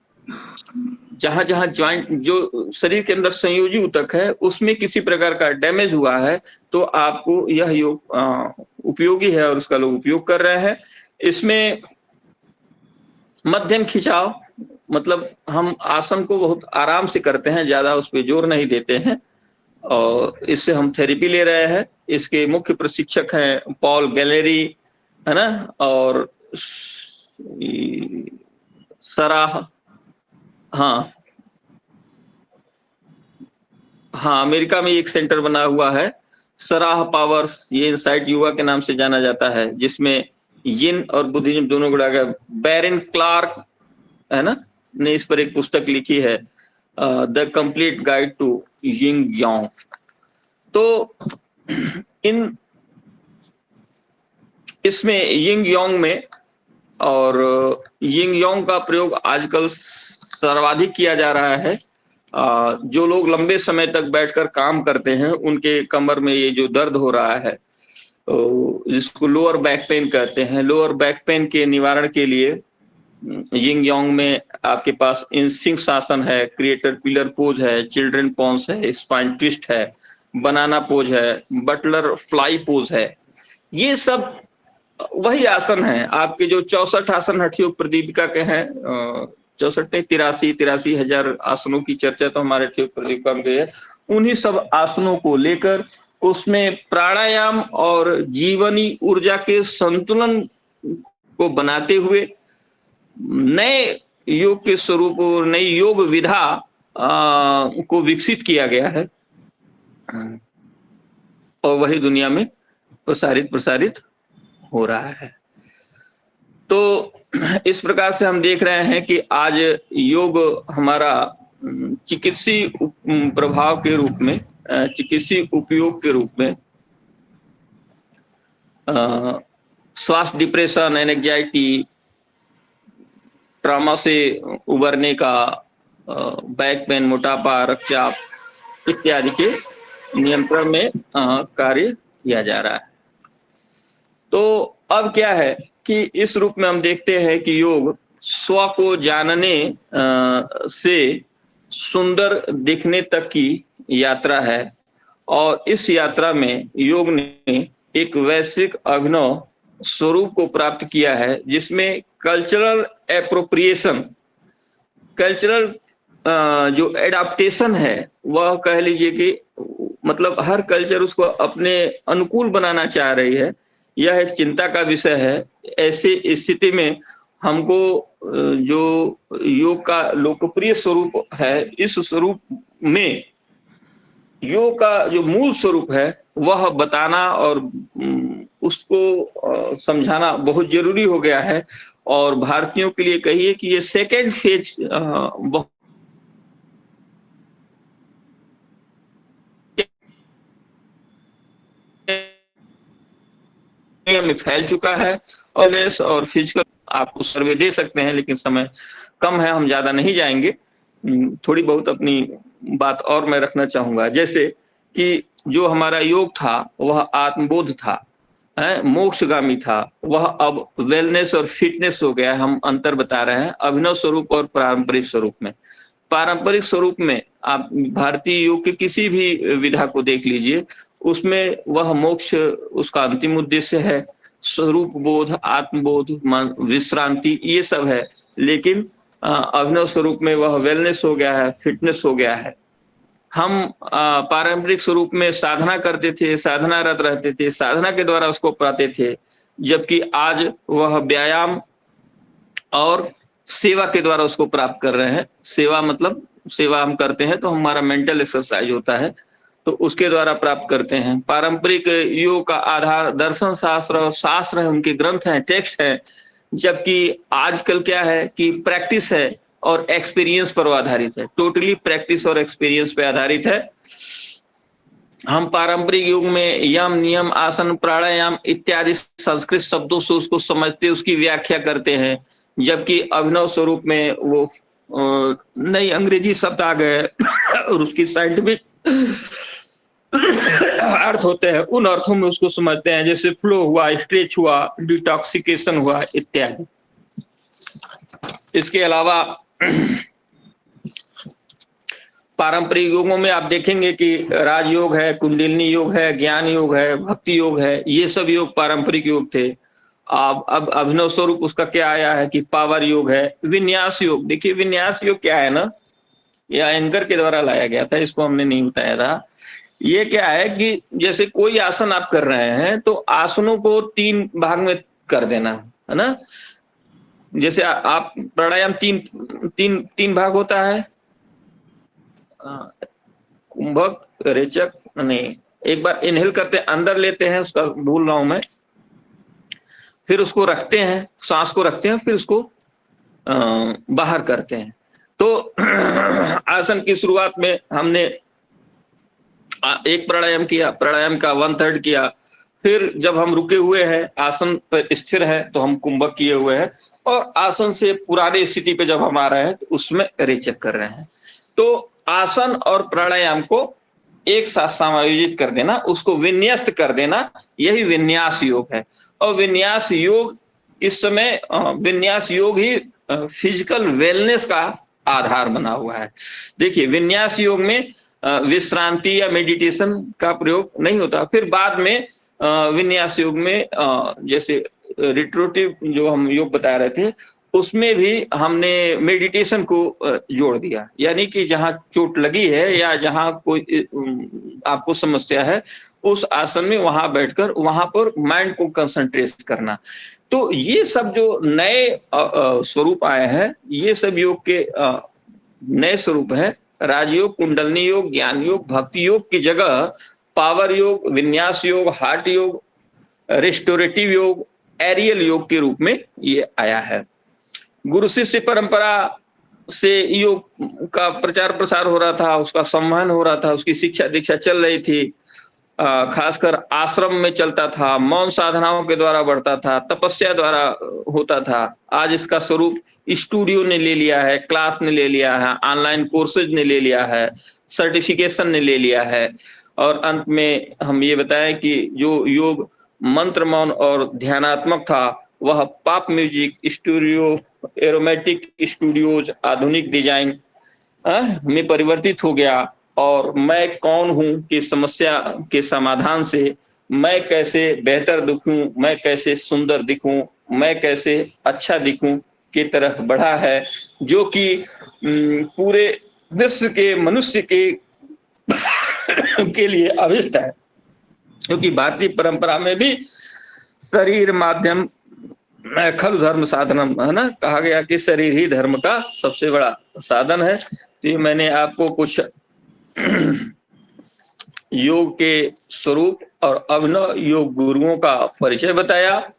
जहां जहां ज्वाइंट जो शरीर के अंदर संयोजी ऊतक है उसमें किसी प्रकार का डैमेज हुआ है तो आपको यह योग उपयोगी है और उसका लोग उपयोग कर रहे हैं। इसमें मध्यम खिंचाव, मतलब हम आसन को बहुत आराम से करते हैं, ज्यादा उस पर जोर नहीं देते हैं, और इससे हम थेरेपी ले रहे हैं। इसके मुख्य प्रशिक्षक हैं पॉल गैलेरी, है ना, और सराह, हाँ हाँ, अमेरिका में एक सेंटर बना हुआ है सराह पावर्स, ये इनसाइट योगा के नाम से जाना जाता है, जिसमें यिन और बुद्धिज्म दोनों गुड़ा गया। बैरन क्लार्क, है ना, ने इस पर एक पुस्तक लिखी है, the complete guide to yin yang. तो इन इसमें यिंग योंग में, और यिंग योंग का प्रयोग आजकल सर्वाधिक किया जा रहा है। जो लोग लंबे समय तक बैठकर काम करते हैं उनके कमर में ये जो दर्द हो रहा है, जिसको लोअर बैक पेन कहते हैं, लोअर बैक पेन के निवारण के लिए यिंग योंग में आपके पास इंस्फिंक्स आसन है, क्रिएटर पिलर पोज है, चिल्ड्रन पोज है, स्पाइन ट्विस्ट है, बनाना पोज है, बटलर फ्लाई पोज है। ये सब वही आसन है आपके जो 64 आसन हठ योग प्रदीपिका के हैं। 64 नहीं, 83 हजार आसनों की चर्चा तो हमारे हठ योग प्रदीपिका में गई है। उन्हीं सब आसनों को लेकर उसमें प्राणायाम और जीवनी ऊर्जा के संतुलन को बनाते हुए नए योग के स्वरूप और नई योग विधा को विकसित किया गया है, और वही दुनिया में प्रसारित हो रहा है। तो इस प्रकार से हम देख रहे हैं कि आज योग हमारा चिकित्सीय प्रभाव के रूप में, चिकित्सीय उपयोग के रूप में स्वास्थ्य, डिप्रेशन, एंजाइटी, ट्रॉमा से उबरने का, बैक पेन, मोटापा, रक्तचाप इत्यादि के नियंत्रण में कार्य किया जा रहा है। तो अब क्या है कि इस रूप में हम देखते हैं कि योग स्व को जानने से सुंदर दिखने तक की यात्रा है, और इस यात्रा में योग ने एक वैश्विक अभिनव स्वरूप को प्राप्त किया है, जिसमें कल्चरल एप्रोप्रिएशन, कल्चरल जो एडाप्टेशन है वह कह लीजिए कि मतलब हर कल्चर उसको अपने अनुकूल बनाना चाह रही है। यह एक चिंता का विषय है। ऐसी स्थिति में हमको जो योग का लोकप्रिय स्वरूप है, इस स्वरूप में योग का जो मूल स्वरूप है वह बताना और उसको समझाना बहुत जरूरी हो गया है। और भारतीयों के लिए कहिए कि ये सेकेंड फेज बहुत में फैल चुका है। और फिजिकल आपको सर्वे दे सकते हैं, लेकिन समय कम है, हम ज्यादा नहीं जाएंगे। थोड़ी बहुत अपनी बात और मैं रखना चाहूंगा, जैसे कि जो हमारा योग था वह आत्मबोध था, मोक्षगामी था, वह अब वेलनेस और फिटनेस हो गया है। हम अंतर बता रहे हैं अभिनव स्वरूप और पारंपरिक स्वरूप में। पारंपरिक स्वरूप में आप भारतीय योग के किसी भी विधा को देख लीजिए, उसमें वह मोक्ष उसका अंतिम उद्देश्य है, स्वरूप बोध, आत्मबोध, विश्रांति, ये सब है। लेकिन अभिनव स्वरूप में वह वेलनेस हो गया है, फिटनेस हो गया है। हम पारंपरिक स्वरूप में साधना करते थे, साधनारत रहते थे, साधना के द्वारा उसको पाते थे, जबकि आज वह व्यायाम और सेवा के द्वारा उसको प्राप्त कर रहे हैं। सेवा मतलब सेवा हम करते हैं तो हमारा मेंटल एक्सरसाइज होता है, तो उसके द्वारा प्राप्त करते हैं। पारंपरिक योग का आधार दर्शन शास्त्र और शास्त्र है, उनके ग्रंथ हैं, टेक्स्ट हैं, जबकि आजकल क्या है कि प्रैक्टिस है और एक्सपीरियंस पर आधारित है, टोटली प्रैक्टिस और एक्सपीरियंस पे आधारित है। हम पारंपरिक युग में यम, नियम, आसन, प्राणायाम इत्यादि संस्कृत शब्दों से उसको समझते, उसकी व्याख्या करते हैं, जबकि अभिनव स्वरूप में वो नई अंग्रेजी शब्द आ गए और उसकी साइंटिफिक अर्थ होते हैं, उन अर्थों में उसको समझते हैं, जैसे फ्लो हुआ, स्ट्रेच हुआ, डिटॉक्सिकेशन हुआ इत्यादि। इसके अलावा पारंपरिक योगों में आप देखेंगे कि राजयोग है, कुंडलिनी योग है, ज्ञान योग है, भक्ति योग है, ये सब योग पारंपरिक योग थे। अब अभिनव स्वरूप उसका क्या आया है कि पावर योग है, विन्यास योग। देखिए विन्यास योग क्या है ना, यह एंकर के द्वारा लाया गया था, इसको हमने नहीं बताया था। ये क्या है कि जैसे कोई आसन आप कर रहे हैं तो आसनों को 3 भाग में कर देना है ना। जैसे आप प्राणायाम तीन भाग होता है, कुंभक, रेचक, नहीं, एक बार इनहेल करते हैं, अंदर लेते हैं, उसका भूल रहा हूं मैं, फिर उसको रखते हैं, सांस को रखते हैं, फिर उसको बाहर करते हैं। तो आसन की शुरुआत में हमने एक प्राणायाम किया, प्राणायाम का 1/3 किया, फिर जब हम रुके हुए हैं, आसन पर स्थिर है, तो हम कुंभक किए हुए हैं, और आसन से पुरानी स्थिति पे जब हम आ रहे हैं तो उसमें रेचक कर रहे हैं। तो आसन और प्राणायाम को एक साथ समायोजित कर देना, उसको विन्यस्त कर देना, यही विन्यास योग है। और विन्यास योग इस समय विन्यास योग ही फिजिकल वेलनेस का आधार बना हुआ है। देखिए विन्यास योग में विश्रांति या मेडिटेशन का प्रयोग नहीं होता। फिर बाद में विन्यास योग में जैसे रिट्रोटिव जो हम योग बता रहे थे, उसमें भी हमने मेडिटेशन को जोड़ दिया, यानी कि जहां चोट लगी है या जहां कोई आपको समस्या है, उस आसन में वहां बैठकर वहां पर माइंड को कंसंट्रेट करना। तो ये सब जो नए स्वरूप आए हैं, ये सब योग के नए स्वरूप है। राजयोग, कुंडलनी योग, ज्ञान योग, भक्ति योग की जगह पावर योग, विन्यास योग, हार्ट योग, रेस्टोरेटिव योग, एरियल योग के रूप में ये आया है। गुरु शिष्य परंपरा से योग का प्रचार प्रसार हो रहा था, उसका संवहन हो रहा था, उसकी शिक्षा दीक्षा चल रही थी, खासकर आश्रम में चलता था, मौन साधनाओं के द्वारा बढ़ता था, तपस्या द्वारा होता था। आज इसका स्वरूप स्टूडियो ने ले लिया है, क्लास ने ले लिया है, ऑनलाइन कोर्सेज ने ले लिया है, सर्टिफिकेशन ने ले लिया है। और अंत में हम ये बताएं कि जो योग मंत्र मौन और ध्यानात्मक था, वह pop music studio, aromatic studios, आधुनिक डिजाइन में परिवर्तित हो गया। और मैं कौन हूं कि समस्या के समाधान से मैं कैसे बेहतर दिखूं, मैं कैसे सुंदर दिखूं, मैं कैसे अच्छा दिखूं की तरफ बढ़ा है, जो कि पूरे विश्व के मनुष्य के लिए अभिष्ट है। क्योंकि भारतीय परंपरा में भी शरीर माध्यम खलु धर्म साधनम, है ना, कहा गया कि शरीर ही धर्म का सबसे बड़ा साधन है। तो मैंने आपको कुछ योग के स्वरूप और अभिनव योग गुरुओं का परिचय बताया।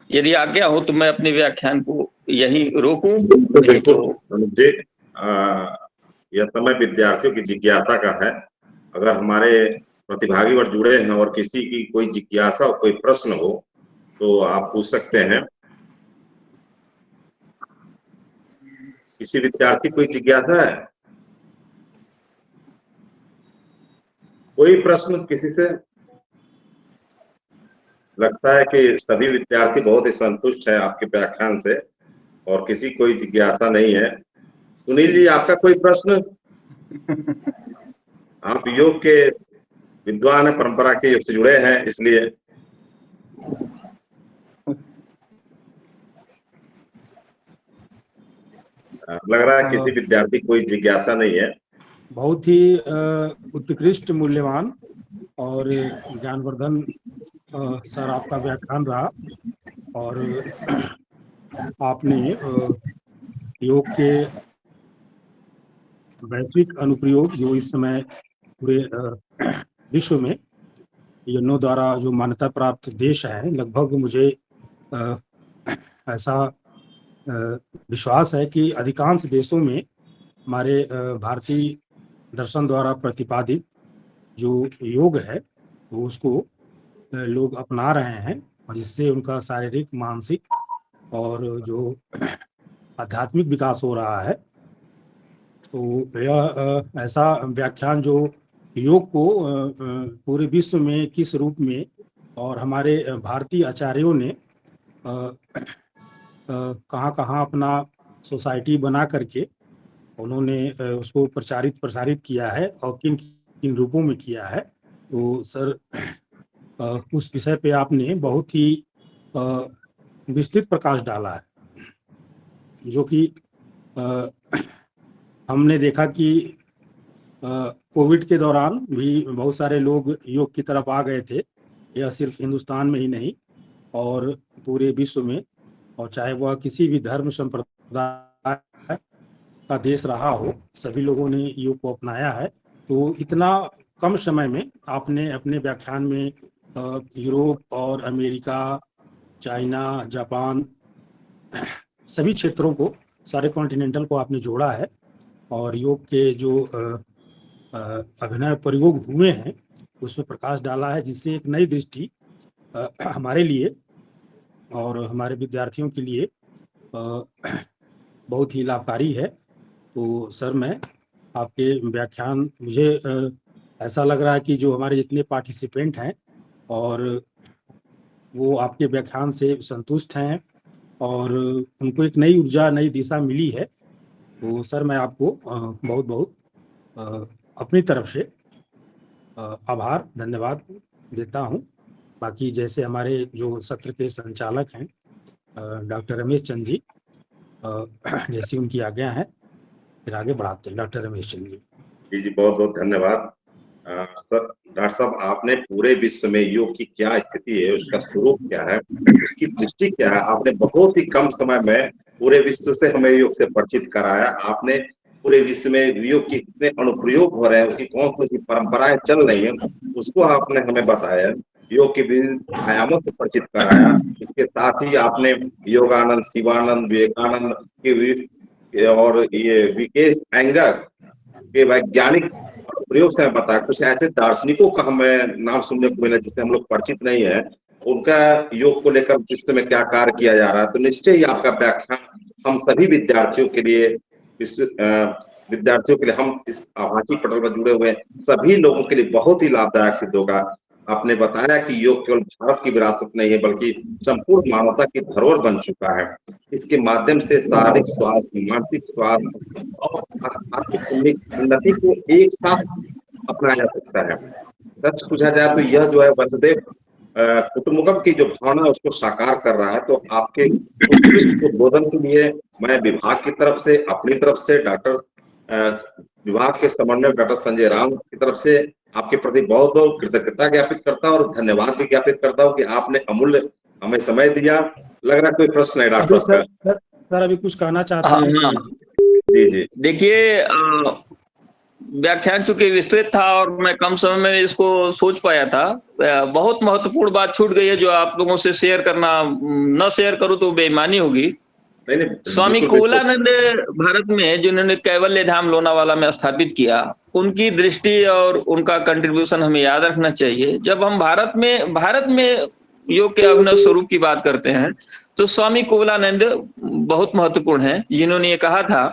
यदि आज्ञा हो तो मैं अपने व्याख्यान को यहीं रोकूं। मुझे यह समय विद्यार्थियों की जिज्ञासा का है। अगर हमारे प्रतिभागी वर्ग जुड़े हैं और किसी की कोई जिज्ञासा और कोई प्रश्न हो तो आप पूछ सकते हैं। किसी विद्यार्थी कोई जिज्ञासा है? कोई प्रश्न किसी से? लगता है कि सभी विद्यार्थी बहुत ही संतुष्ट हैं आपके व्याख्यान से और किसी कोई जिज्ञासा नहीं है। सुनील जी, आपका कोई प्रश्न? आप योग के विद्वान हैं, परंपरा के योग से जुड़े हैं, इसलिए लग रहा है किसी विद्यार्थी कोई जिज्ञासा नहीं है। बहुत ही उत्कृष्ट, मूल्यवान और ज्ञानवर्धन सर आपका व्याख्यान रहा और आपने योग के वैश्विक अनुप्रयोग जो इस समय पूरे विश्व में यूएनओ द्वारा जो मान्यता प्राप्त देश है, लगभग मुझे ऐसा विश्वास है कि अधिकांश देशों में हमारे भारतीय दर्शन द्वारा प्रतिपादित जो योग है वो उसको लोग अपना रहे हैं और जिससे उनका शारीरिक, मानसिक और जो आध्यात्मिक विकास हो रहा है। तो यह ऐसा व्याख्यान जो योग को पूरे विश्व में किस रूप में और हमारे भारतीय आचार्यों ने कहाँ अपना सोसाइटी बना करके उन्होंने उसको प्रसारित किया है और किन किन रूपों में किया है। तो सर उस विषय पे आपने बहुत ही विस्तृत प्रकाश डाला है, जो कि हमने देखा कि कोविड के दौरान भी बहुत सारे लोग योग की तरफ आ गए थे। यह सिर्फ हिंदुस्तान में ही नहीं और पूरे विश्व में, और चाहे वह किसी भी धर्म संप्रदाय का देश रहा हो, सभी लोगों ने योग को अपनाया है। तो इतना कम समय में आपने अपने व्याख्यान में यूरोप और अमेरिका, चाइना, जापान, सभी क्षेत्रों को, सारे कॉन्टिनेंटल को आपने जोड़ा है और योग के जो अभिनव प्रयोग हुए हैं उसमें प्रकाश डाला है, जिससे एक नई दृष्टि हमारे लिए और हमारे विद्यार्थियों के लिए बहुत ही लाभकारी है। तो सर मैं आपके व्याख्यान, मुझे ऐसा लग रहा है कि जो हमारे जितने पार्टिसिपेंट हैं और वो आपके व्याख्यान से संतुष्ट हैं और उनको एक नई ऊर्जा, नई दिशा मिली है। तो सर मैं आपको बहुत बहुत अपनी तरफ से आभार, धन्यवाद देता हूं। बाकी जैसे हमारे जो सत्र के संचालक हैं डॉक्टर रमेश चंद जी, जैसी उनकी आज्ञा है फिर आगे बढ़ाते हैं। डॉक्टर रमेश चंद जी। जी बहुत बहुत धन्यवाद। सर, डॉक्टर साहब, आपने पूरे विश्व में योग की क्या स्थिति है, उसका स्वरूप क्या है, उसकी दृष्टि क्या है, आपने बहुत ही कम समय में पूरे विश्व से हमें योग से परिचित कराया। आपने पूरे विश्व में योग के कितने अनुप्रयोग हो रहे हैं, उसकी कौन कौन सी परंपराएं चल रही हैं, उसको आपने हमें बताया। योग के विभिन्न आयामों से परिचित कराया। इसके साथ ही आपने योगानंद, शिवानंद, विवेकानंद के और ये विकेश एंगर के वैज्ञानिक प्रयोग से बताया। कुछ ऐसे दार्शनिकों का हमें नाम सुनने को मिला जिससे हम लोग परिचित नहीं है, उनका योग को लेकर विश्व में क्या कार्य किया जा रहा है। तो निश्चय ही आपका व्याख्यान हम सभी विद्यार्थियों के लिए, हम इस आभासी पटल पर जुड़े हुए सभी लोगों के लिए बहुत ही लाभदायक सिद्ध होगा। आपने बताया कि योग केवल भारत की विरासत नहीं है बल्कि संपूर्ण मानवता की धरोहर बन चुका है। इसके माध्यम से शारीरिक स्वास्थ्य, मानसिक स्वास्थ्य और आर्थिक उन्नति को एक साथ अपनाया जा सकता है। सच पूछा जाए तो यह जो है वसुधैव कुटुंबकम की जो भावना है उसको साकार कर रहा है। तो आपके उत्कृष्ट उद्बोधन के लिए मैं विभाग की तरफ से, अपनी तरफ से, विभाग के समन्वयक डॉक्टर संजय राम की तरफ से आपके प्रति बहुत बहुत कृतज्ञता ज्ञापित करता हूँ और धन्यवाद भी ज्ञापित करता हूँ कि आपने अमूल्य हमें समय दिया। लग रहा है कोई प्रश्न है डॉक्टर साहब का? सर अभी कुछ कहना चाहते हैं? जी जी। देखिए, व्याख्यान चूंकि विस्तृत था और मैं कम समय में इसको सोच पाया था। बहुत महत्वपूर्ण बात छूट गई है जो आप लोगों से शेयर करना, न शेयर करूं तो बेईमानी होगी। स्वामी कोवलानंद भारत में जिन्होंने कैवल्य धाम लोनावाला में स्थापित किया, उनकी दृष्टि और उनका कंट्रीब्यूशन हमें याद रखना चाहिए। जब हम भारत में योग के अभिनव स्वरूप की बात करते हैं तो स्वामी कोवलानंद बहुत महत्वपूर्ण हैं, जिन्होंने ये कहा था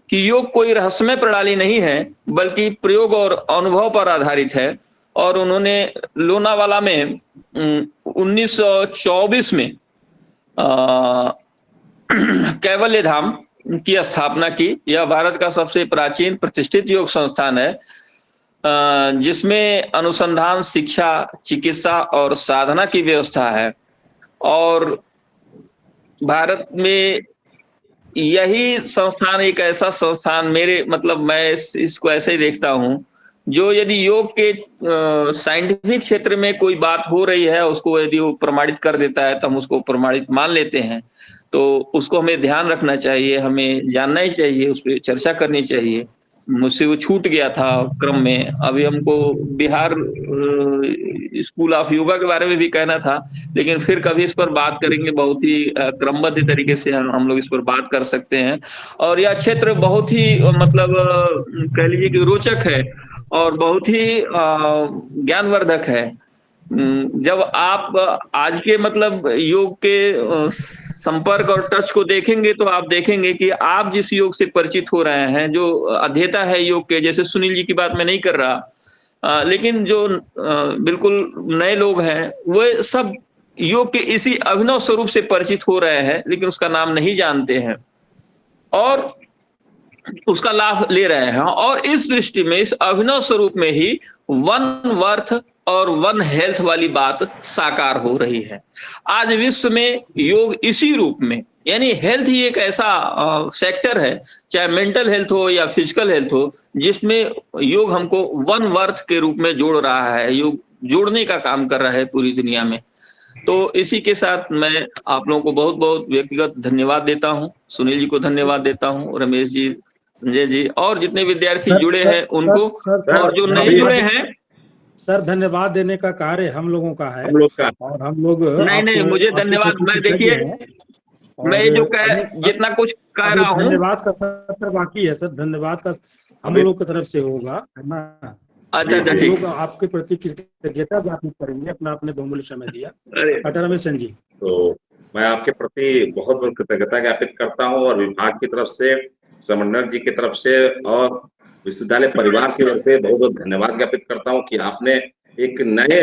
कि योग कोई रहस्यमय प्रणाली नहीं है बल्कि प्रयोग और अनुभव पर आधारित है और उन्होंने लोनावाला में 1924 में कैवल्य धाम की स्थापना की। यह भारत का सबसे प्राचीन प्रतिष्ठित योग संस्थान है, जिसमें अनुसंधान, शिक्षा, चिकित्सा और साधना की व्यवस्था है। और भारत में यही संस्थान एक ऐसा संस्थान, मेरे मतलब मैं इसको ऐसे ही देखता हूं, जो यदि योग के साइंटिफिक क्षेत्र में कोई बात हो रही है, उसको यदि वो प्रमाणित कर देता है तो हम उसको प्रमाणित मान लेते हैं। तो उसको हमें ध्यान रखना चाहिए, हमें जानना ही चाहिए, उस पर चर्चा करनी चाहिए। मुझसे वो छूट गया था क्रम में। अभी हमको बिहार स्कूल ऑफ योगा के बारे में भी कहना था, लेकिन फिर कभी इस पर बात करेंगे। बहुत ही क्रमबद्ध तरीके से हम लोग इस पर बात कर सकते हैं। और यह क्षेत्र बहुत ही मतलब कह लीजिए कि रोचक है और बहुत ही ज्ञानवर्धक है। जब आप आज के मतलब योग के संपर्क और टच को देखेंगे तो आप देखेंगे कि आप जिस योग से परिचित हो रहे हैं, जो अध्येता है योग के, जैसे सुनील जी की बात मैं नहीं कर रहा, लेकिन जो बिल्कुल नए लोग हैं, वो सब योग के इसी अभिनव स्वरूप से परिचित हो रहे हैं, लेकिन उसका नाम नहीं जानते हैं और उसका लाभ ले रहे हैं। और इस दृष्टि में, इस अभिनव स्वरूप में ही वन वर्थ और वन हेल्थ वाली बात साकार हो रही है। आज विश्व में योग इसी रूप में, यानी हेल्थ ही एक ऐसा सेक्टर है, चाहे मेंटल हेल्थ हो या फिजिकल हेल्थ हो, जिसमें योग हमको वन वर्थ के रूप में जोड़ रहा है। योग जोड़ने का काम कर रहा है पूरी दुनिया में। तो इसी के साथ मैं आप लोगों को बहुत बहुत व्यक्तिगत धन्यवाद देता हूँ। सुनील जी को धन्यवाद देता हूँ, रमेश जी, संजय जी, और जितने विद्यार्थी जुड़े हैं उनको, और जो नहीं जुड़े हैं। सर, धन्यवाद देने का कार्य हम लोगों का है, हम लोग का। और हम लोग नहीं, मुझे धन्यवाद, मैं देखिए मैं जो जितना कुछ कह रहा हूँ, धन्यवाद का सत्र बाकी है सर। धन्यवाद का हम लोग की तरफ से होगा, है ना। अच्छा ठीक, लोग आपके प्रति कृतज्ञता ज्ञापित करेंगे, अपना आपने बहुमूल्य समय दिया। रमेश जी, तो मैं आपके प्रति बहुत बहुत कृतज्ञता ज्ञापित करता हूँ, और विभाग की तरफ से, समन्वयक जी की तरफ से और विश्वविद्यालय परिवार की ओर से बहुत बहुत धन्यवाद ज्ञापित करता हूँ कि आपने एक नए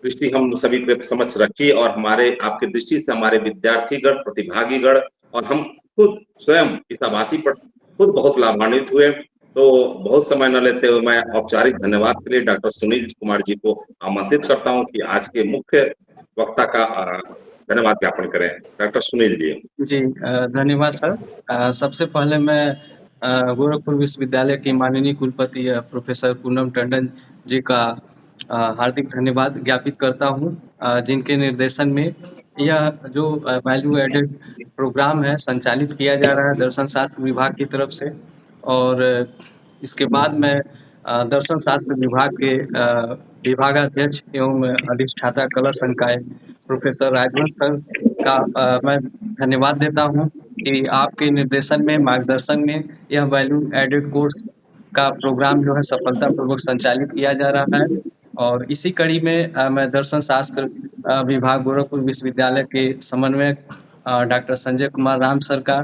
दृष्टि हम सभी के समक्ष रखी, और हमारे आपके दृष्टि से हमारे विद्यार्थीगण, प्रतिभागीगण और हम खुद स्वयं इस आभासी पर खुद बहुत लाभान्वित हुए। तो बहुत समय न लेते हुए मैं औपचारिक धन्यवाद के लिए डॉक्टर सुनील कुमार जी को आमंत्रित करता हूं कि आज के मुख्य वक्ता का धन्यवाद ज्ञापन करें। डॉक्टर सुनील जी। जी, धन्यवाद सर। सबसे पहले मैं गोरखपुर विश्वविद्यालय की माननीय कुलपति प्रोफेसर पूनम टंडन जी का हार्दिक धन्यवाद ज्ञापित करता हूं, जिनके निर्देशन में यह जो वैल्यू एडेड प्रोग्राम है संचालित किया जा रहा है दर्शन शास्त्र विभाग की तरफ से। और इसके बाद मैं दर्शन शास्त्र विभाग के विभागाध्यक्ष एवं अधिष्ठाता कला संकाय प्रोफेसर राजवंश सर का मैं धन्यवाद देता हूं कि आपके निर्देशन में, मार्गदर्शन में यह वैल्यू एडेड कोर्स का प्रोग्राम जो है सफलतापूर्वक संचालित किया जा रहा है। और इसी कड़ी में मैं दर्शन शास्त्र विभाग गोरखपुर विश्वविद्यालय के समन्वयक डॉक्टर संजय कुमार राम सर का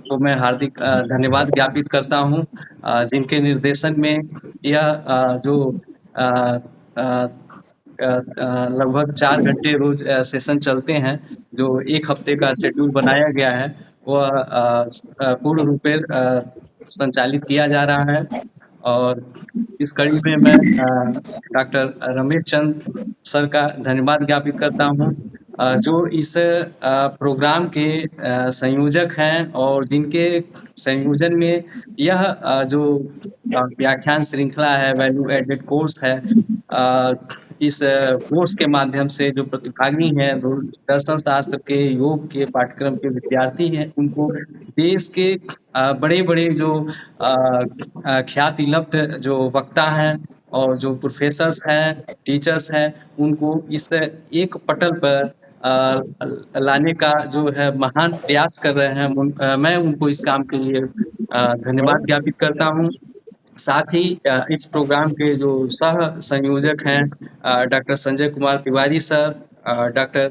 तो मैं हार्दिक धन्यवाद ज्ञापित करता हूं, जिनके निर्देशन में यह जो लगभग 4 घंटे रोज सेशन चलते हैं, जो 1 हफ्ते का शेड्यूल बनाया गया है, वह पूर्ण रूप से संचालित किया जा रहा है। और इस कड़ी में मैं डॉक्टर रमेश चंद सर का धन्यवाद ज्ञापित करता हूं, जो इस प्रोग्राम के संयोजक हैं और जिनके संयोजन में यह जो व्याख्यान श्रृंखला है, वैल्यू एडेड कोर्स है, इस कोर्स के माध्यम से जो प्रतिभागी हैं, दर्शन शास्त्र के, योग के पाठ्यक्रम के विद्यार्थी हैं, उनको देश के बड़े-बड़े जो ख्याति लब्ध जो वक्ता हैं और जो प्रोफेसर्स हैं, टीचर्स हैं, उनको इस एक पटल पर लाने का जो है महान प्रयास कर रहे हैं। मैं उनको इस काम के लिए धन्यवाद ज्ञापित करता हूं। साथ ही इस प्रोग्राम के जो सह संयोजक हैं doctor Sanjay Kumar Tiwari sir, doctor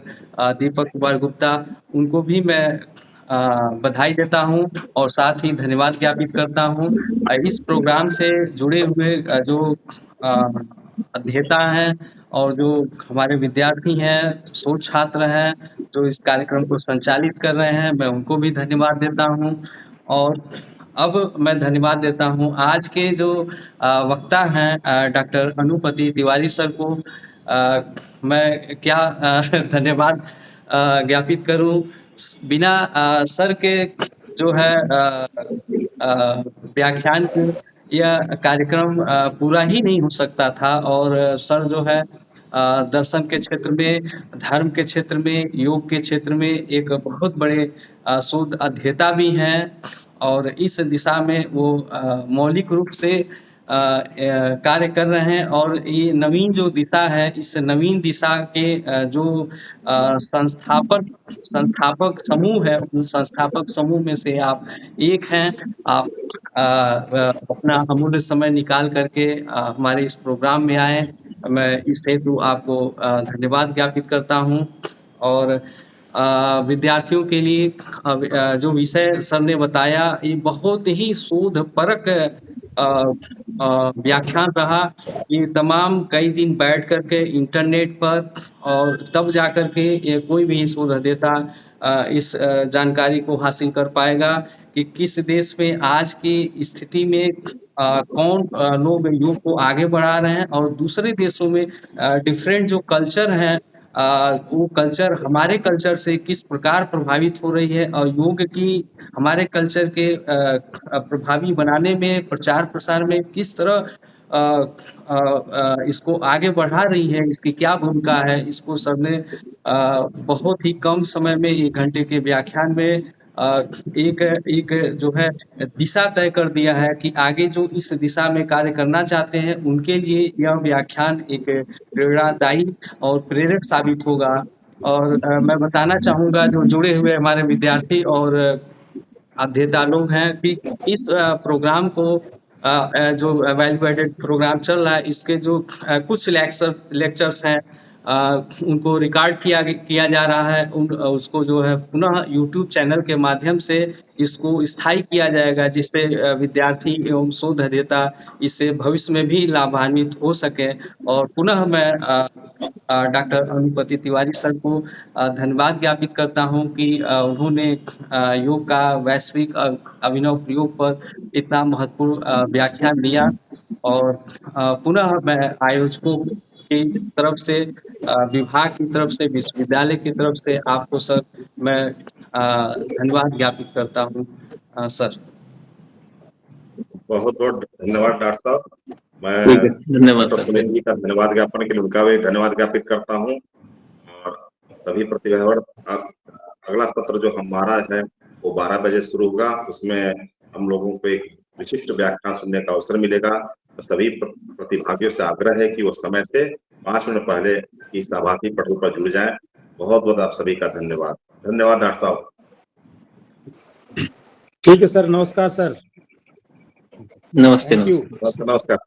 Deepak Kumar Gupta, उनको भी मैं बधाई देता हूं और साथ ही धन्यवाद ज्ञापित करता हूं। इस प्रोग्राम से जुड़े हुए जो अध्येता हैं और जो हमारे विद्यार्थी हैं, शोध छात्र हैं, जो इस कार्यक्रम को संचालित कर रहे हैं, मैं उनको भी धन्यवाद देता हूँ। और अब मैं धन्यवाद देता हूँ आज के जो वक्ता हैं डॉक्टर अनुपति तिवारी सर को। मैं क्या धन्यवाद ज्ञापित करूँ, बिना सर के जो है व्याख्यान के यह कार्यक्रम पूरा ही नहीं हो सकता था। और सर जो है दर्शन के क्षेत्र में, धर्म के क्षेत्र में, योग के क्षेत्र में एक बहुत बड़े शोध अध्येता भी हैं और इस दिशा में वो मौलिक रूप से कार्य कर रहे हैं। और ये नवीन जो दिशा है, इस नवीन दिशा के जो संस्थापक समूह है, उन संस्थापक समूह में से आप एक हैं। आप अपना अमूल्य समय निकाल करके हमारे इस प्रोग्राम में आए, मैं इस हेतु आपको धन्यवाद ज्ञापित करता हूं। और विद्यार्थियों के लिए जो विषय सर ने बताया, ये बहुत ही शोधपरक व्याख्यान रहा। ये तमाम कई दिन बैठ करके इंटरनेट पर और तब जा कर के ये कोई भी शोध अध्येता इस जानकारी को हासिल कर पाएगा कि किस देश में आज की स्थिति में कौन लोग योग को आगे बढ़ा रहे हैं और दूसरे देशों में डिफरेंट जो कल्चर हैं, वो कल्चर हमारे कल्चर से किस प्रकार प्रभावित हो रही है और योग की हमारे कल्चर के प्रभावी बनाने में, प्रचार प्रसार में किस तरह इसको आगे बढ़ा रही है, इसकी क्या भूमिका है, इसको सर ने बहुत ही कम समय में 1 घंटे के व्याख्यान में एक जो है दिशा तय कर दिया है कि आगे जो इस दिशा में कार्य करना चाहते हैं उनके लिए यह व्याख्यान एक प्रेरणादायी और प्रेरक साबित होगा। और मैं बताना चाहूँगा जो जुड़े हुए हमारे विद्यार्थी और अध्येता लोग हैं कि इस प्रोग्राम को जो वैल्यू एडेड प्रोग्राम चल रहा है, इसके जो कुछ लेक्चर्स हैं उनको रिकॉर्ड किया जा रहा है। उसको जो है पुनः यूट्यूब चैनल के माध्यम से इसको स्थायी किया जाएगा, जिससे विद्यार्थी एवं शोध अध्येता इससे भविष्य में भी लाभान्वित हो सके। और पुनः मैं डॉक्टर अनुपति तिवारी सर को धन्यवाद ज्ञापित करता हूं कि उन्होंने योग का वैश्विक अभिनव प्रयोग पर इतना महत्वपूर्ण व्याख्यान दिया। और पुनः मैं आयोजकों की तरफ से, विभाग की तरफ से, विश्वविद्यालय की तरफ से आपको सर मैं धन्यवाद ज्ञापित करता हूँ सर। बहुत बहुत धन्यवाद डॉक्टर साहब। मैं धन्यवाद डॉक्टर सुनील जी का धन्यवाद ज्ञापन के लिए उनका भी धन्यवाद ज्ञापित करता हूँ। और सभी प्रतिभागियों, अगला सत्र जो हमारा है वो 12 बजे शुरू होगा। उसमें हम लोगों को एक विशिष्ट व्याख्यान सुनने का अवसर मिलेगा। तो सभी प्रतिभागियों से आग्रह है कि वो समय से 5 मिनट पहले इस आभासी पटल पर जुड़ जाएं। बहुत बहुत आप सभी का धन्यवाद। धन्यवाद डॉक्टर साहब। ठीक है सर, नमस्कार सर। नमस्ते। Thank you. नमस्कार।